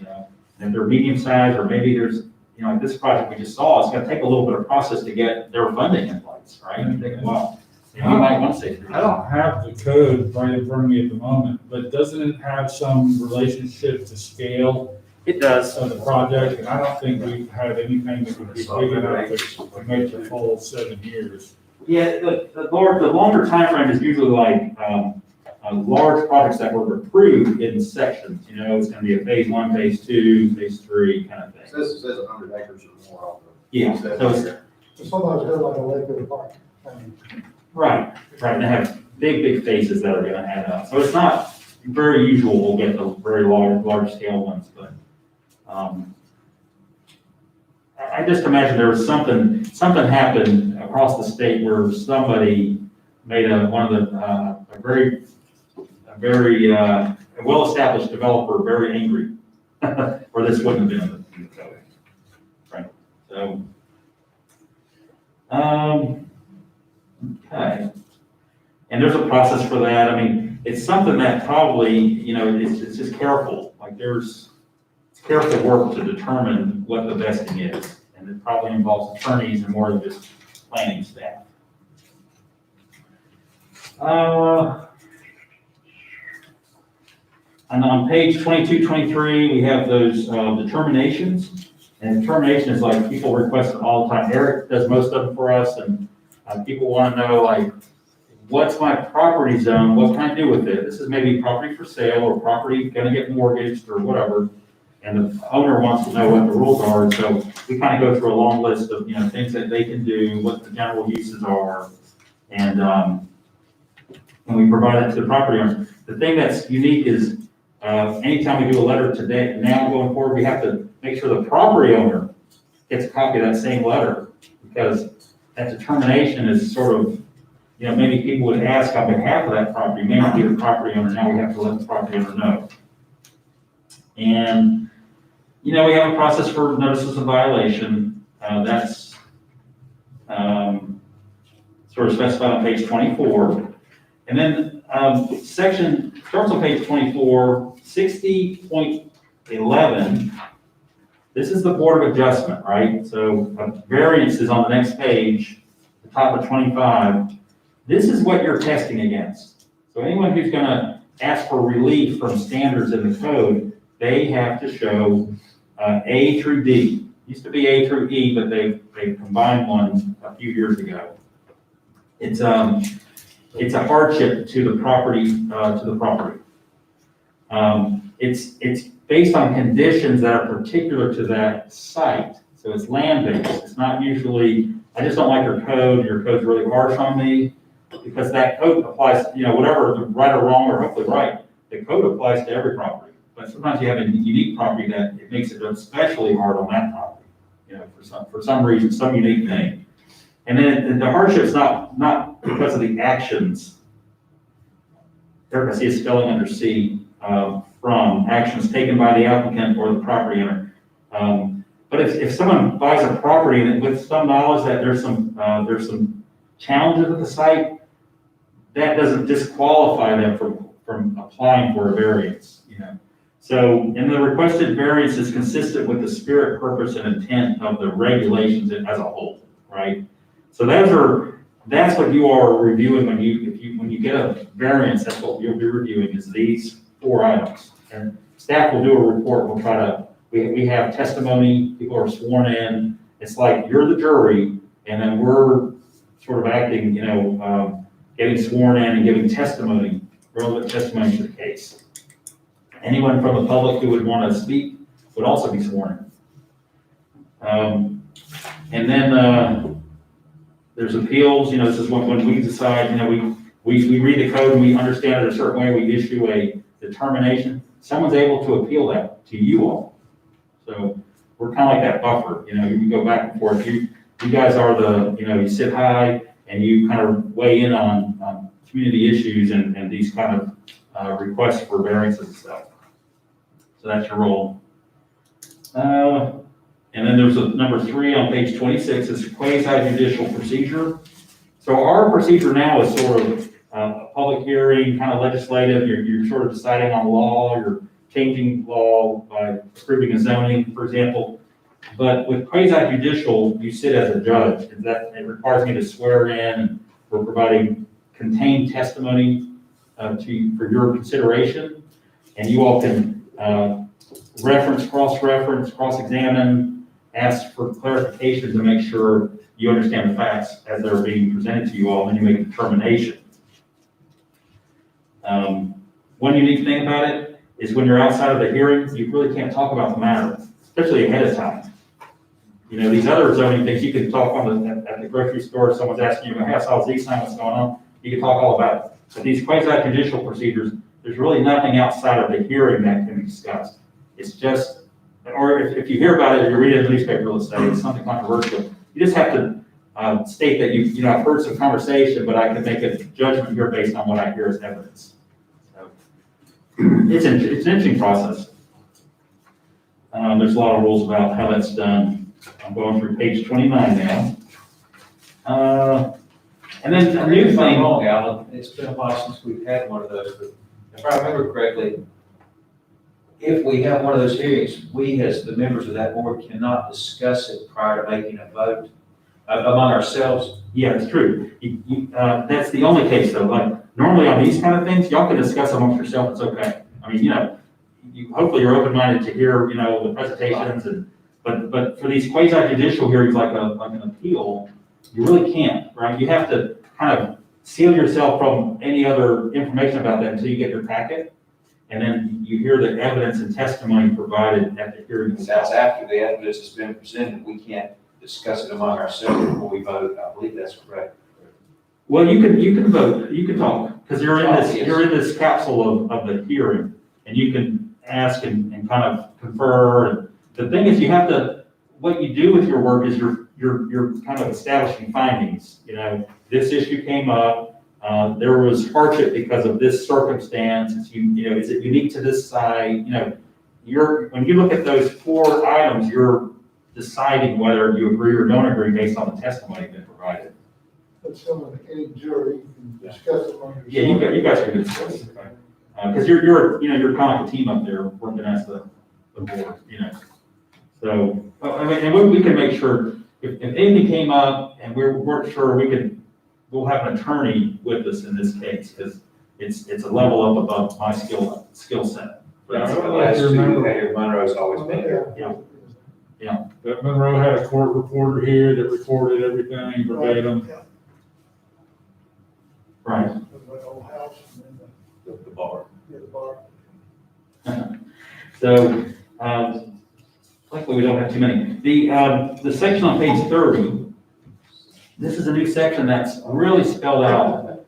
and if they're medium sized, or maybe there's, like this project we just saw, it's gonna take a little bit of process to get their funding in place, right? It'll take a while. You might want to say 3 I don't have the code right in front of me at the moment, but doesn't it have some relationship to scale It does. of the project? And I don't think we've had anything that would be big enough to make the full 7 years. Yeah, the longer timeframe is usually like, large projects that were approved in sections, it's gonna be a phase 1, phase 2, phase 3 kind of thing. It says 100 acres or more on the. Yeah, so it's, Sometimes they're like a Lakewood Park. right, they have big phases that are gonna add up. So it's not very usual we'll get the very large scale ones, but, I just imagine there was something happened across the state where somebody made a very well-established developer very angry, or this wouldn't have been in the code. Right, so, okay. And there's a process for that. I mean, it's something that probably, it's just careful. Like it's careful work to determine what the vesting is. And it probably involves attorneys and more than just planning staff. And on page 22, 23, we have those determinations. And determination is like people request it all the time. Eric does most of them for us, and people want to know, like, what's my property zone? What can I do with it? This is maybe property for sale or property going to get mortgaged or whatever. And the owner wants to know what the rules are. And so we kind of go through a long list of, things that they can do, what the general uses are, and we provide that to the property owners. The thing that's unique is anytime we do a letter today, now going forward, we have to make sure the property owner gets a copy of that same letter, because that determination is sort of, maybe people would ask on behalf of that property, may not be the property owner. Now we have to let the property owner know. And, we have a process for notices of violation. That's sort of specified on page 24. And then starts on page 24, 60.11 This is the Board of Adjustment, right? So variance is on the next page, the top of 25. This is what you're testing against. So anyone who's gonna ask for relief from standards in the code, they have to show A through D. Used to be A through E, but they combined one a few years ago. It's a hardship to the property, It's based on conditions that are particular to that site. So it's land-based. It's not usually, I just don't like your code. Your code's really harsh on me because that code applies, whatever, right or wrong, or hopefully right, the code applies to every property. But sometimes you have a unique property that it makes it especially hard on that property, for some reason, some unique thing. And then the hardship's not because of the actions. There, I see a spelling under C, from actions taken by the applicant or the property owner. But if someone buys a property and with some knowledge that there's some challenges at the site, that doesn't disqualify them from applying for a variance, So, and the requested variance is consistent with the spirit, purpose, and intent of the regulations as a whole, right? So that's what you are reviewing when you get a variance. That's what you'll be reviewing is these 4 items. And staff will do a report. We'll try to. We have testimony. People are sworn in. It's like you're the jury, and then we're sort of acting, getting sworn in and giving testimony, relevant testimony to the case. Anyone from the public who would want to speak would also be sworn in. And then there's appeals. This is when we decide. We read the code and we understand it a certain way. We issue a determination. Someone's able to appeal that to you all. So we're kind of like that buffer. You go back and forth. You guys are you sit high and you kind of weigh in on community issues and these kind of requests for variances and stuff. So that's your role. And then there's a number 3 on page 26. It's a quasi-judicial procedure. So our procedure now is sort of a public hearing, kind of legislative. You're sort of deciding on law. You're changing law by approving a zoning, for example. But with quasi-judicial, you sit as a judge. And that it requires me to swear in. And we're providing contained testimony for your consideration. And you all can reference, cross-examine, ask for clarification to make sure you understand the facts as they're being presented to you all, and you make a determination. One unique thing about it is when you're outside of the hearing, you really can't talk about the matter, especially ahead of time. These other zoning things, you can talk at the grocery store, someone's asking you, hey, I saw Z sign, what's going on? You can talk all about it. But these quasi-judicial procedures, there's really nothing outside of the hearing that can be discussed. It's just, or if you hear about it, you read it in the newspaper, let's say, it's something controversial. You just have to state that I've heard some conversation, but I can make a judgment here based on what I hear as evidence. So, it's an interesting process. There's a lot of rules about how that's done. I'm going through page 29 now. And then a new If I'm thing. wrong, Alan, it's been a while since we've had one of those, but if I remember correctly, if we have one of those hearings, we as the members of that board cannot discuss it prior to making a vote among ourselves. Yeah, it's true. That's the only case though. Like normally on these kind of things, y'all can discuss amongst yourself. It's okay. I mean, hopefully you're open-minded to hear, the presentations but for these quasi-judicial hearings like an appeal, you really can't, right? You have to kind of seal yourself from any other information about that until you get your packet. And then you hear the evidence and testimony provided at the hearing. That's after the evidence has been presented. We can't discuss it among ourselves before we vote. I believe that's correct. Well, you can vote, you can talk, because you're in this capsule of the hearing, and you can ask and kind of confer. And the thing is, what you do with your work is you're kind of establishing findings. This issue came up. There was hardship because of this circumstance. Is it unique to this site? When you look at those 4 items, you're deciding whether you agree or don't agree based on the testimony that's provided. But someone, any jury, can discuss it on your. Yeah, you guys can discuss it, because you're kind of like a team up there working as the board, So, I mean, and we can make sure, if anything came up and we weren't sure, we'll have an attorney with us in this case, because it's a level up above my skill set. Yeah, I The don't know if last you two, remember, Mayor Monroe's always been here. that Monroe had a court reporter here that recorded everything verbatim. Right. The old house and then The bar. the bar. So, luckily we don't have too many. The section on page 30, this is a new section that's really spelled out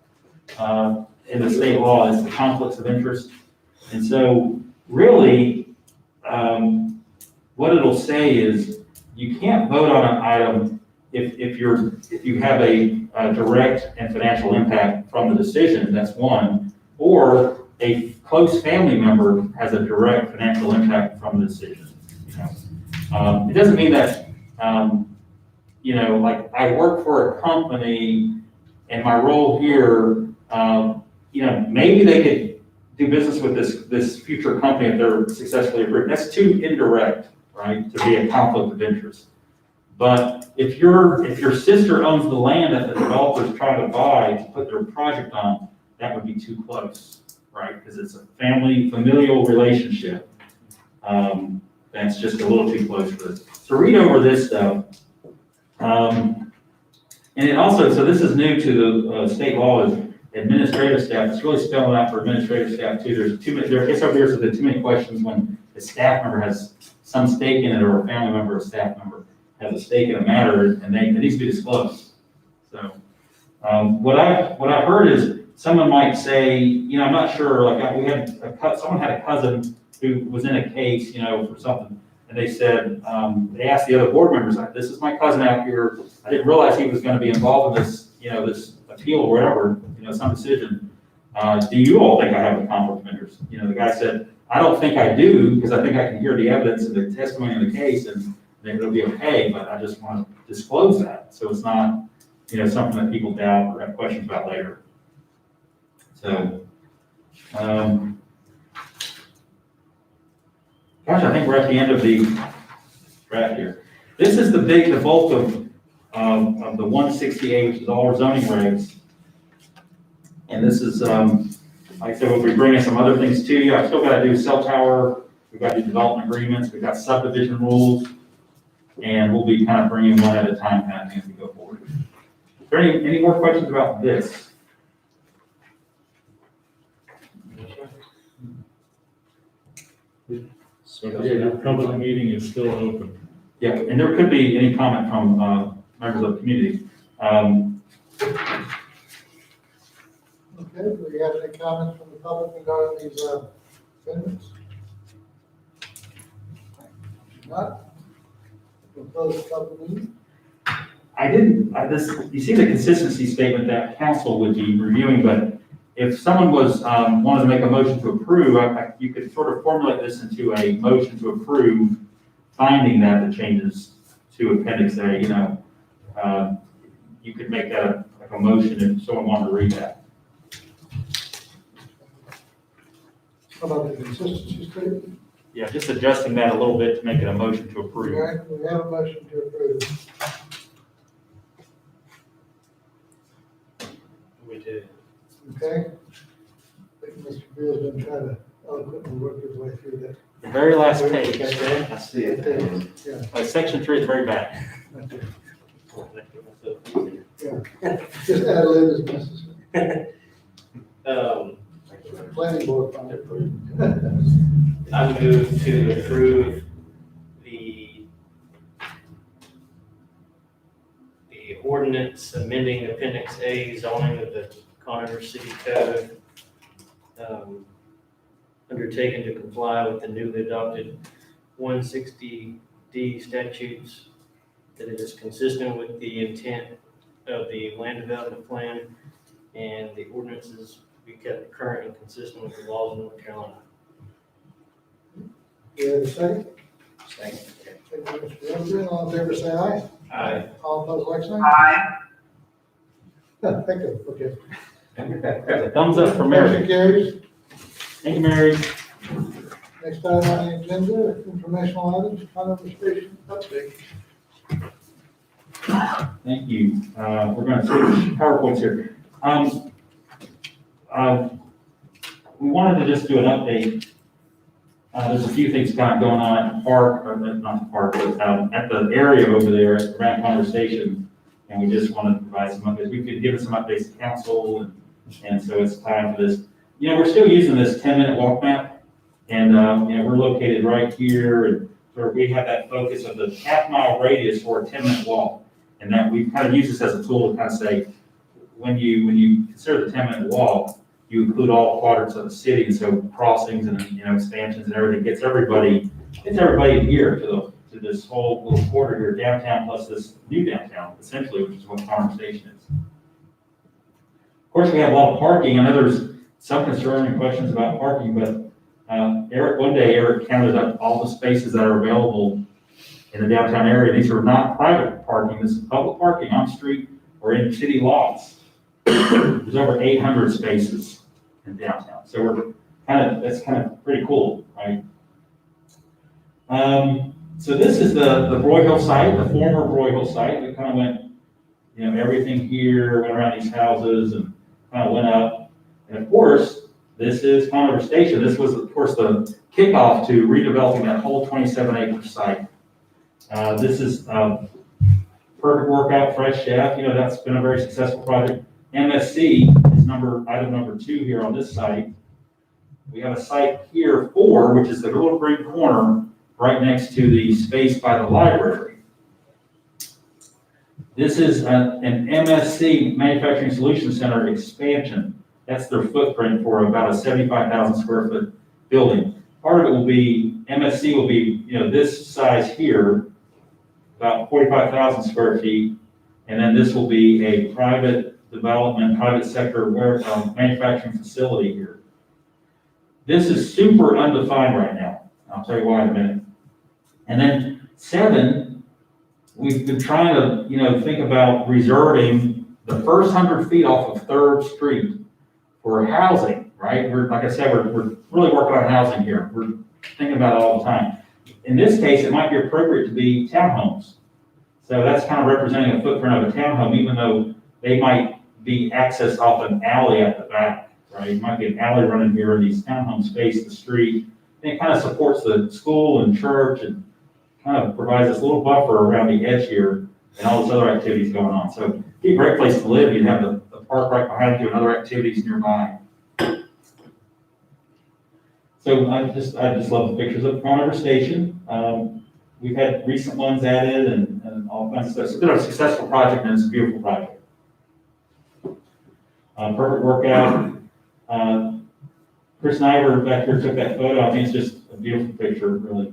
in the state law, is the conflicts of interest. And so really, what it'll say is you can't vote on an item if you have a direct and financial impact from the decision, that's one, or a close family member has a direct financial impact from the decision. You know? It doesn't mean that, like I work for a company and my role here, maybe they could do business with this future company if they're successfully approved. That's too indirect, right, to be a conflict of interest. But if your sister owns the land that the developer's trying to buy to put their project on, that would be too close, right? Because it's a familial relationship. That's just a little too close for this. So read over this though. And it also, so this is new to the state law, is administrative staff. It's really spelling out for administrative staff too. There's too many, it's over here, so there's too many questions when a staff member has some stake in it, or a family member or staff member has a stake in a matter, and it needs to be disclosed. So, what I heard is someone might say, I'm not sure, like someone had a cousin who was in a case, for something, and they said, they asked the other board members, like, this is my cousin out here, I didn't realize he was gonna be involved in this, this appeal or whatever, some decision. Do you all think I have a conflict of interest? The guy said, I don't think I do, because I think I can hear the evidence and the testimony in the case, and it'll be okay, but I just want to disclose that, so it's not, something that people doubt or have questions about later. So, gosh, I think we're at the end of the draft here. This is the bulk of the 168, which is all our zoning regs. And this is, like I said, we'll be bringing some other things to you. I've still got to do cell tower, we've got to do development agreements, we've got subdivision rules, and we'll be kind of bringing one at a time kind of thing as we go forward. Is there any more questions about this? So your public meeting is still open. Yeah, and there could be any comment from members of the community. Okay, do we have any comments from the public regarding these amendments? Not? We'll close the public meeting. You see the consistency statement that council would be reviewing, but if someone wanted to make a motion to approve, you could sort of formulate this into a motion to approve, finding that the changes to Appendix A, you could make that like a motion if someone wanted to read that. How about the consistency statement? Yeah, just adjusting that a little bit to make it a motion to approve. Okay, we have a motion to approve. We did. Okay? I think Mr. Bill's been trying to eloquently work his way through that. The very last page, I see it. Yeah, section 3 is very back. yeah. Just add a lib as necessary. Planning board found it approved. I move to approve the ordinance amending Appendix A zoning of the Conover City Code, undertaken to comply with the newly adopted 160D statutes, that it is consistent with the intent of the land development plan, and the ordinances be kept current and consistent with the laws of North Carolina. Do you have a second? Second. Thank you, Mr. Billington. All in favor, say aye. Aye. All opposed, like sign? Aye. Thank you, okay. Thumbs up for Mary. Motion carries. Thank you, Mary. Next item on the agenda, informational items, Conover Station update. Thank you. We're going to switch PowerPoints here. We wanted to just do an update. There's a few things kind of going on at the park, or not the park, but at the area over there around Conover Station. And we just wanted to provide some updates. We could give us some updates to council, and so it's time for this. You know, we're still using this 10-minute walk map, and you know, we're located right here, and where we have that focus of the half-mile radius for a 10-minute walk. And that we kind of use this as a tool to kind of say, when you consider the 10-minute walk, you include all quadrants of the city, and so crossings and, you know, expansions and everything gets everybody here to this whole little quarter here, downtown plus this new downtown, essentially, which is what Conover Station is. Of course, we have a lot of parking. I know there's some concern and questions about parking, but Eric counted up all the spaces that are available in the downtown area. These are not private parking. This is public parking on street or in city lots. There's over 800 spaces in downtown. So that's kind of pretty cool, right? So this is the Broyhill site, the former Broyhill site. We kind of went, you know, everything here, went around these houses and kind of went up. And of course, this is Conover Station. This was, of course, the kickoff to redeveloping that whole 27-acre site. This is Perfect Workout, Fresh Chef. You know, that's been a very successful project. MSC is item number 2 here on this site. We have a site here 4, which is the little green corner right next to the space by the library. This is an MSC Manufacturing Solutions Center expansion. That's their footprint for about a 75,000 square foot building. Part of it will be, MSC will be, you know, this size here, about 45,000 square feet. And then this will be a private development, private sector manufacturing facility here. This is super undefined right now. I'll tell you why in a minute. And then 7, we've been trying to, you know, think about reserving the first 100 feet off of 3rd Street for housing, right? Like I said, we're really working on housing here. We're thinking about it all the time. In this case, it might be appropriate to be townhomes. So that's kind of representing a footprint of a townhome, even though they might be accessed off an alley at the back, right? It might be an alley running here, and these townhomes face the street. And it kind of supports the school and church, and kind of provides this little buffer around the edge here and all those other activities going on. So it'd be a great place to live. You'd have the park right behind you and other activities nearby. So I just love the pictures of Conover Station. We've had recent ones added and all kinds of stuff. It's been a successful project, and it's a beautiful project. Perfect Workout. Chris and I were back here, took that photo. I think it's just a beautiful picture, really.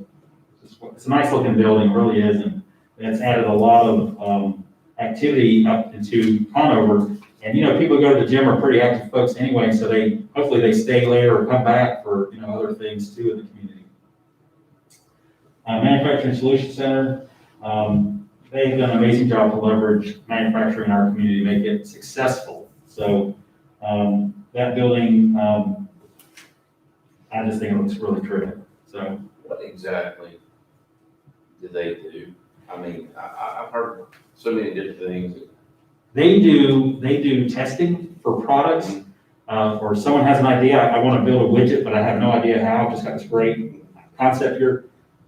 It's a nice looking building, it really is, and it's added a lot of activity up into Conover. And, you know, people who go to the gym are pretty active folks anyway, so hopefully they stay later or come back for, you know, other things too in the community. Manufacturing Solutions Center, they've done an amazing job to leverage manufacturing in our community to make it successful. So that building, I just think it looks really terrific. So What exactly do they do? I mean, I've heard so many different things. They do testing for products, or someone has an idea, I want to build a widget, but I have no idea how, just got this great concept here.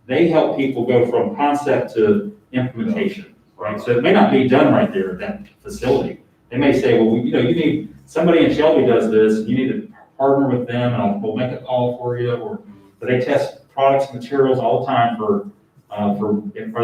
They help people go from concept to implementation, right? So it may not be done right there at that facility. They may say, well, you know, you need, somebody in Shelby does this, you need to partner with them, and we'll make a call for you, but they test products and materials all the time for are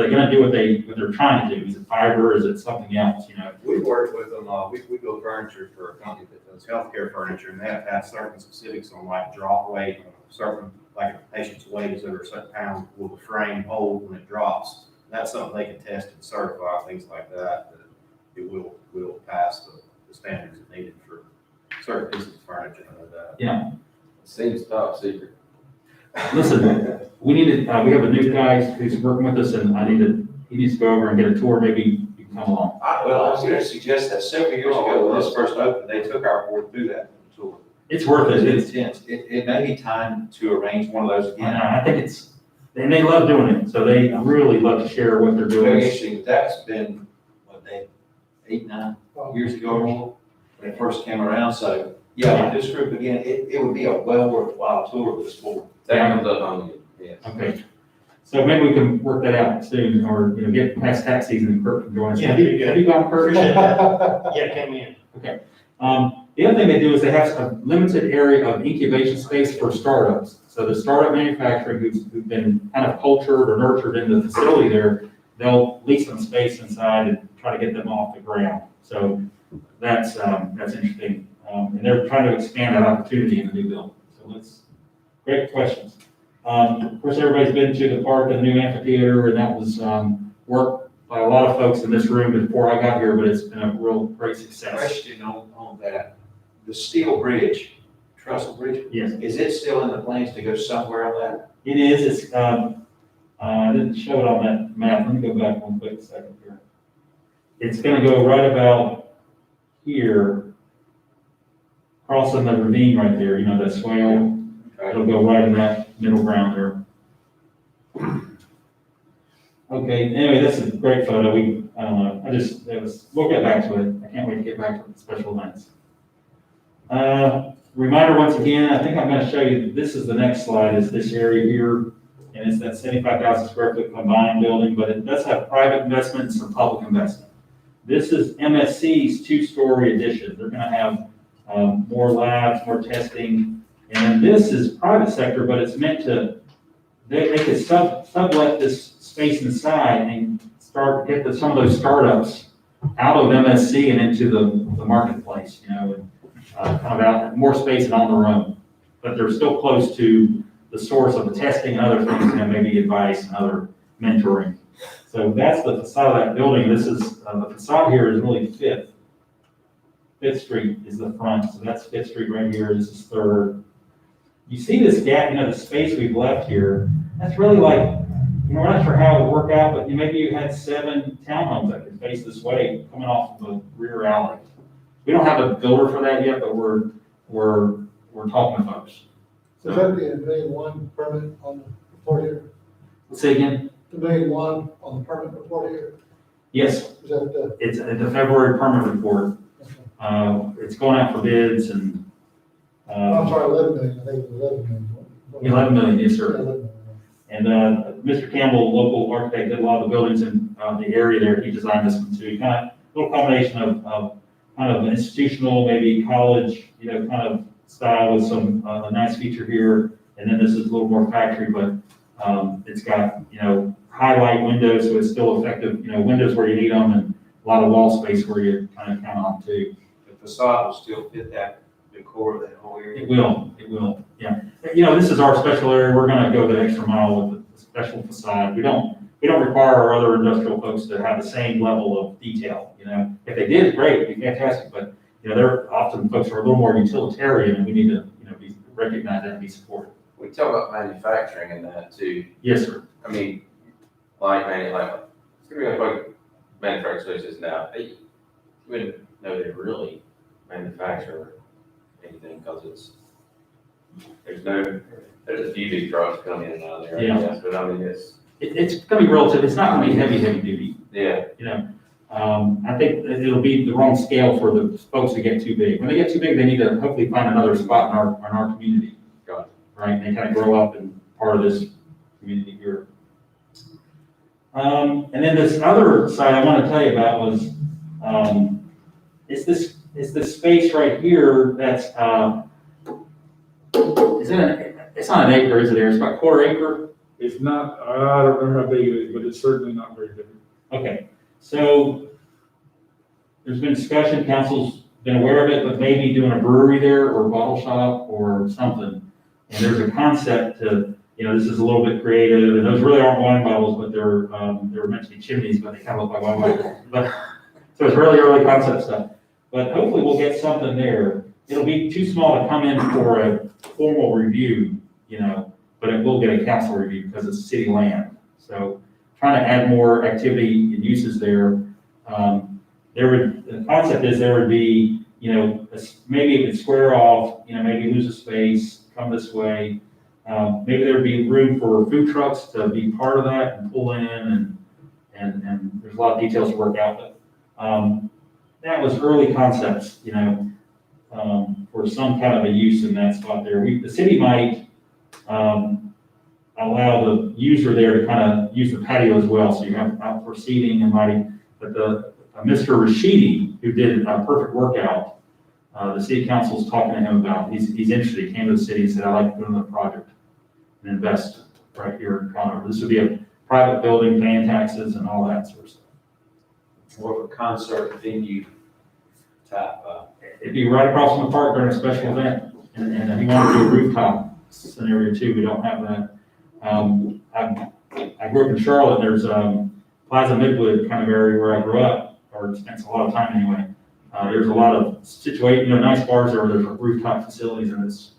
they going to do what they're trying to do? Is it fiber? Is it something else? You know, We work with them, we build furniture for a company that does healthcare furniture, and they have to have certain specifics on like drop weight, certain, like if a patient's weight is over a certain pound, will the frame hold when it drops? That's something they can test and certify, things like that it will pass the standards needed for certain pieces of furniture and that. yeah. Seems top secret. Listen, we have a new guy who's working with us, and he needs to go over and get a tour. Maybe you can come along. Well, I was going to suggest that several years ago when this first opened, they took our board through that tour. It's worth it. It's intense. It may be time to arrange one of those again. I think it's, and they love doing it, so they really love to share what they're Very doing. interesting. That's been, what, 8, 9 years ago or more, when it first came around. So, yeah, with this group again, it would be a well worthwhile tour with this board. That comes up on you, yes. Okay. So maybe we can work that out soon, or, get past tax season and Kurt can join us. Yeah, Have that'd you, be have you gone, Kurt? Appreciate that. Yeah, come in. The other thing they do is they have a limited area of incubation space for startups. So the startup manufacturer who've been kind of cultured or nurtured in the facility there, they'll lease some space inside and try to get them off the ground. So that's interesting. And they're trying to expand that opportunity in the new building. So great questions. Of course, everybody's been to the park and the new amphitheater, and that was work by a lot of folks in this room before I got here, but it's been a real great success. Question on that. The steel bridge, trestle bridge, Yes, is it still in the plans to go somewhere on that? it is. It's, I didn't show it on that map. Let me go back one quick second here. It's gonna go right about here, crossing the ravine right there, that swale. It'll go right in that middle ground there. Okay, anyway, that's a great photo. I don't know, we'll get back to it. I can't wait to get back to the special events. Reminder once again, I think I'm gonna show you, this is the next slide, is this area here. And it's that 75,000 square foot combined building, but it does have private investment and some public investment. This is MSC's 2-story addition. They're gonna have more labs, more testing. And then this is private sector, but it's meant to, they could sublet this space inside and get some of those startups out of MSC and into the marketplace, and kind of out, more space and on their own. But they're still close to the source of the testing and other things, maybe advice and other mentoring. So that's the facade of that building. This is, the facade here is really Fifth Street is the front. So that's Fifth Street right here. This is Third. You see this gap, the space we've left here. That's really like, we're not sure how it would work out, but maybe you had 7 townhomes that could face this way coming off of the rear alley. We don't have a builder for that yet, but we're talking to folks. So that'd be $1.1 million permit on the report here? Let's say again? $1.1 million on the permit report here? Yes, Is that the? it's the February permit report. It's going out for bids and, I'm sorry, 11 million, I think it was 11 million. 11 million, yes, Yeah, sir. 11 million. And, Mr. Campbell, local architect, did a lot of the buildings in, the area there. He designed this one too. Kind of, a little combination of kind of institutional, maybe college, kind of style with some, a nice feature here. And then this is a little more factory, but, it's got, highlight windows, so it's still effective, windows where you need them and a lot of wall space where you kind of count on too. The facade will still fit that decor of that whole area. It will, yeah. This is our special area. We're gonna go the extra mile with the special facade. We don't require our other industrial folks to have the same level of detail, If they did, great, it'd be fantastic, but, they're often folks who are a little more utilitarian and we need to, recognize that and be supportive. We talk about manufacturing and that too. Yes, sir. I mean, it's gonna be like manufacturing spaces now. You wouldn't know they really manufacture anything because there's a few big trucks coming in and out of there, I Yeah. guess, but I mean, It's gonna be relative. It's not gonna be heavy duty. yeah. I think that it'll be the wrong scale for the folks to get too big. When they get too big, they need to hopefully find another spot in our community. Got it. Right, and they kind of grow up in part of this community here. And then this other side I want to tell you about was, it's this space right here that's, it's not an acre, is it, It's about 1/4 acre? It's not, I don't remember how big it is, but it's certainly not very big. Okay, so there's been discussion, council's been aware of it, but maybe doing a brewery there or a bottle shop or something. And there's a concept to, this is a little bit creative, and those really aren't wine bottles, but they were meant to be chimneys, but they kind of look like wine bottles. But, so it's really early concept stuff. But hopefully we'll get something there. It'll be too small to come in for a formal review, but it will get a council review because it's city land. So trying to add more activity and uses there. The concept is there would be you know, maybe it would square off, you know, maybe lose a space, come this way. Maybe there'd be room for food trucks to be part of that and pull in and there's a lot of details to work out, but, that was early concepts, you know, for some kind of a use in that spot there. The city might, allow the user there to kind of use the patio as well, so you have outdoor seating and lighting. But Mr. Rashidi, who did a perfect workout, the city council's talking to him about, he's interested, he came to the city and said, I'd like to put in a project and invest right here in Conover. This would be a private building, paying taxes and all that sort of stuff. More of a concert venue type, It'd be right across from the park during a special event, and he wanted to do a rooftop scenario too, we don't have that. I grew up in Charlotte, there's, Plaza Midwood kind of area where I grew up, or spent a lot of time anyway. There's a lot of nice bars there, there's rooftop facilities, and it's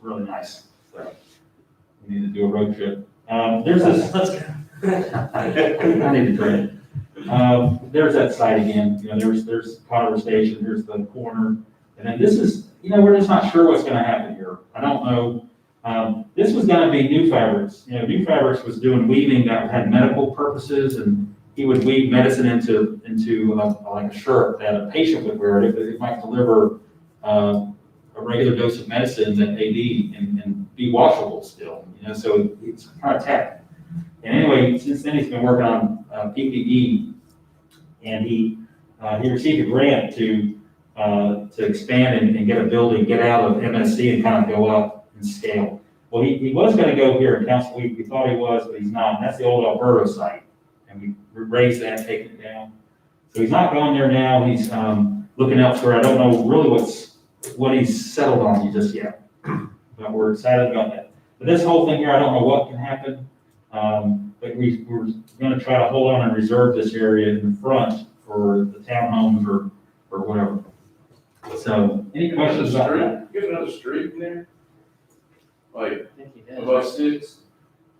really nice. So we need to do a road trip. There's this. I need to try it. There's that site again. You know, there's Conover Station. There's the corner, and then this is. You know, we're just not sure what's going to happen here. I don't know. This was going to be New Fabrics. You know, New Fabrics was doing weaving that had medical purposes, and he would weave medicine into like a shirt that a patient would wear. It might deliver a regular dose of medicine that they need and be washable still. You know, so it's kind of tech. And anyway, since then he's been working on PPE, and he received a grant to expand and get a building, get out of MSC and kind of go up in scale. Well, he was going to go here in Council Week. We thought he was, but he's not. And that's the old Alberto site, and we raised that, taken it down. So he's not going there now. He's looking elsewhere. I don't know really what he's settled on just yet, but we're excited about that. But this whole thing here, I don't know what can happen. But we're going to try to hold on and reserve this area in front for the townhomes or whatever. So, any questions about that? You have another street in there? Like, I think he does. about 6?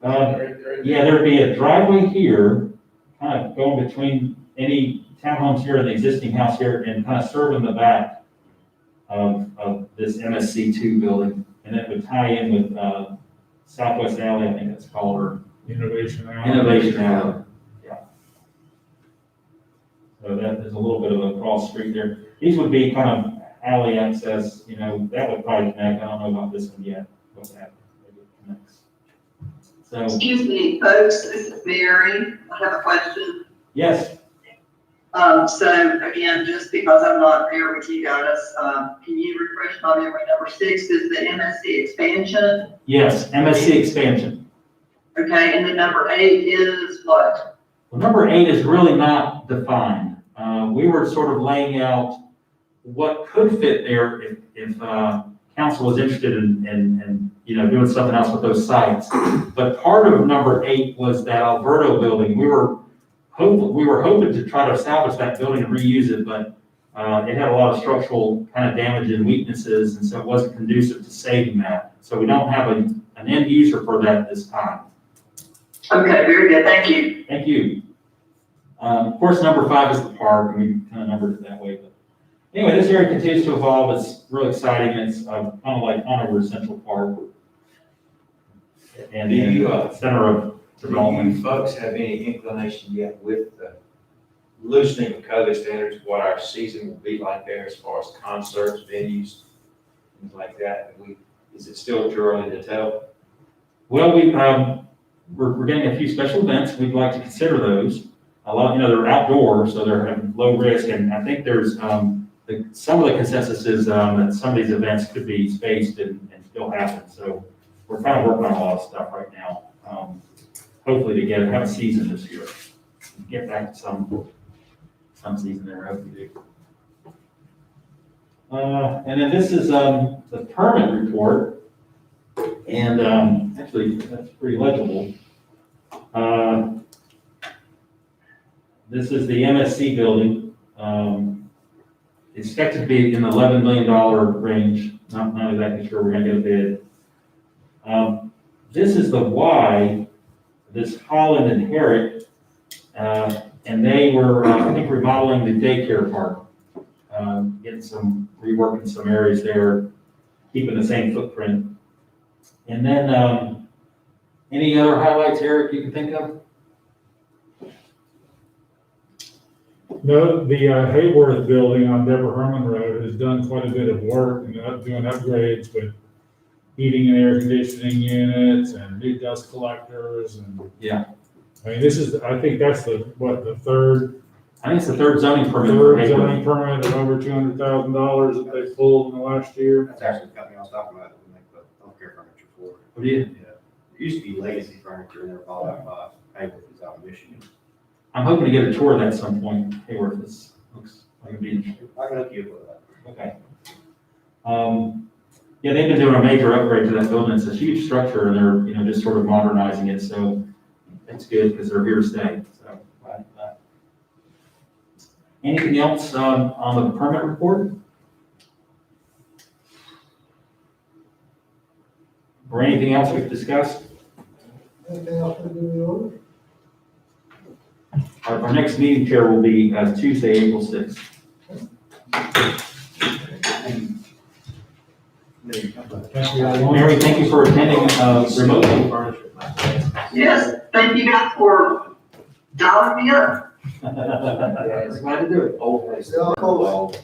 Yeah, there'd be a driveway here, kind of going between any townhomes here and the existing house here, and kind of serving the back of this MSC2 building. And it would tie in with Southwest Alley, I think it's called, or Innovation Alley. Innovation Alley. Yeah. So that is a little bit of a cross street there. These would be kind of alley access, you know, that would probably connect. I don't know about this one yet. What's happening? Maybe it connects. So, Excuse me, folks, this is Mary. I have a question. yes, So again, just because I'm not there with you guys, can you refresh my memory? Number 6 is the MSC expansion. yes, MSC expansion. Okay, and then number 8 is what? Well, number 8 is really not defined. We were sort of laying out what could fit there if council was interested in you know, doing something else with those sites. But part of number 8 was that Alberto building. We were hoping to try to salvage that building and reuse it, but it had a lot of structural kind of damage and weaknesses, and so it wasn't conducive to saving that. So we don't have an end user for that this time. Okay, very good, thank you. Thank you. Of course, number 5 is the park, and we kind of numbered it that way. But anyway, this area continues to evolve. It's really exciting. It's kind of like Conover Central Park, and the center of development. Do you folks have any inclination yet with the loosening of COVID standards, what our season will be like there as far as concerts, venues, things like that? Is it still too early to tell? Well, we're getting a few special events. We'd like to consider those. A lot, you know, they're outdoor, so they're at low risk, and I think there's some of the consensus is that some of these events could be spaced and still happen. So we're kind of working on a lot of stuff right now. Hopefully to have a season this year, get back to some season there. I hope we do. And then this is the permit report, and actually that's pretty legible. This is the MSC building. It's expected to be in the $11 million range. Not exactly sure we're going to get a bid. This is the Y, this Holland and Herrick, and they were, I think, remodeling the daycare park. getting some, reworking some areas there, keeping the same footprint. And then, any other highlights, Eric, you can think of? No, the Hayworth building on Deborah Herman Road has done quite a bit of work and doing upgrades with heating and air conditioning units and new dust collectors and. Yeah. I mean, this is, I think that's the third I think it's the third zoning permit. for Hayward. zoning permit of over $200,000 that they pulled in the last year. That's actually the company I was talking about, that we make the healthcare furniture for. Oh, yeah. Yeah. It used to be Legacy Furniture, and they're bought out by Hayward, who's out of Michigan. I'm hoping to get a tour of that at some point. Hayward, this looks like it'd be interesting. I can hook you up with that. Okay. Yeah, they've been doing a major upgrade to that building. It's a huge structure and they're, just sort of modernizing it. So it's good because they're here to stay. So glad for that. Anything else on the permit report? Or anything else we've discussed? Anything else to do in the order? Our next meeting, Chair, will be Tuesday, April 6th. Thank you, everyone. Mary, thank you for attending remotely. Yes, thank you guys for dialing me up. Yeah, it's glad to do it. Always. Yeah, cool.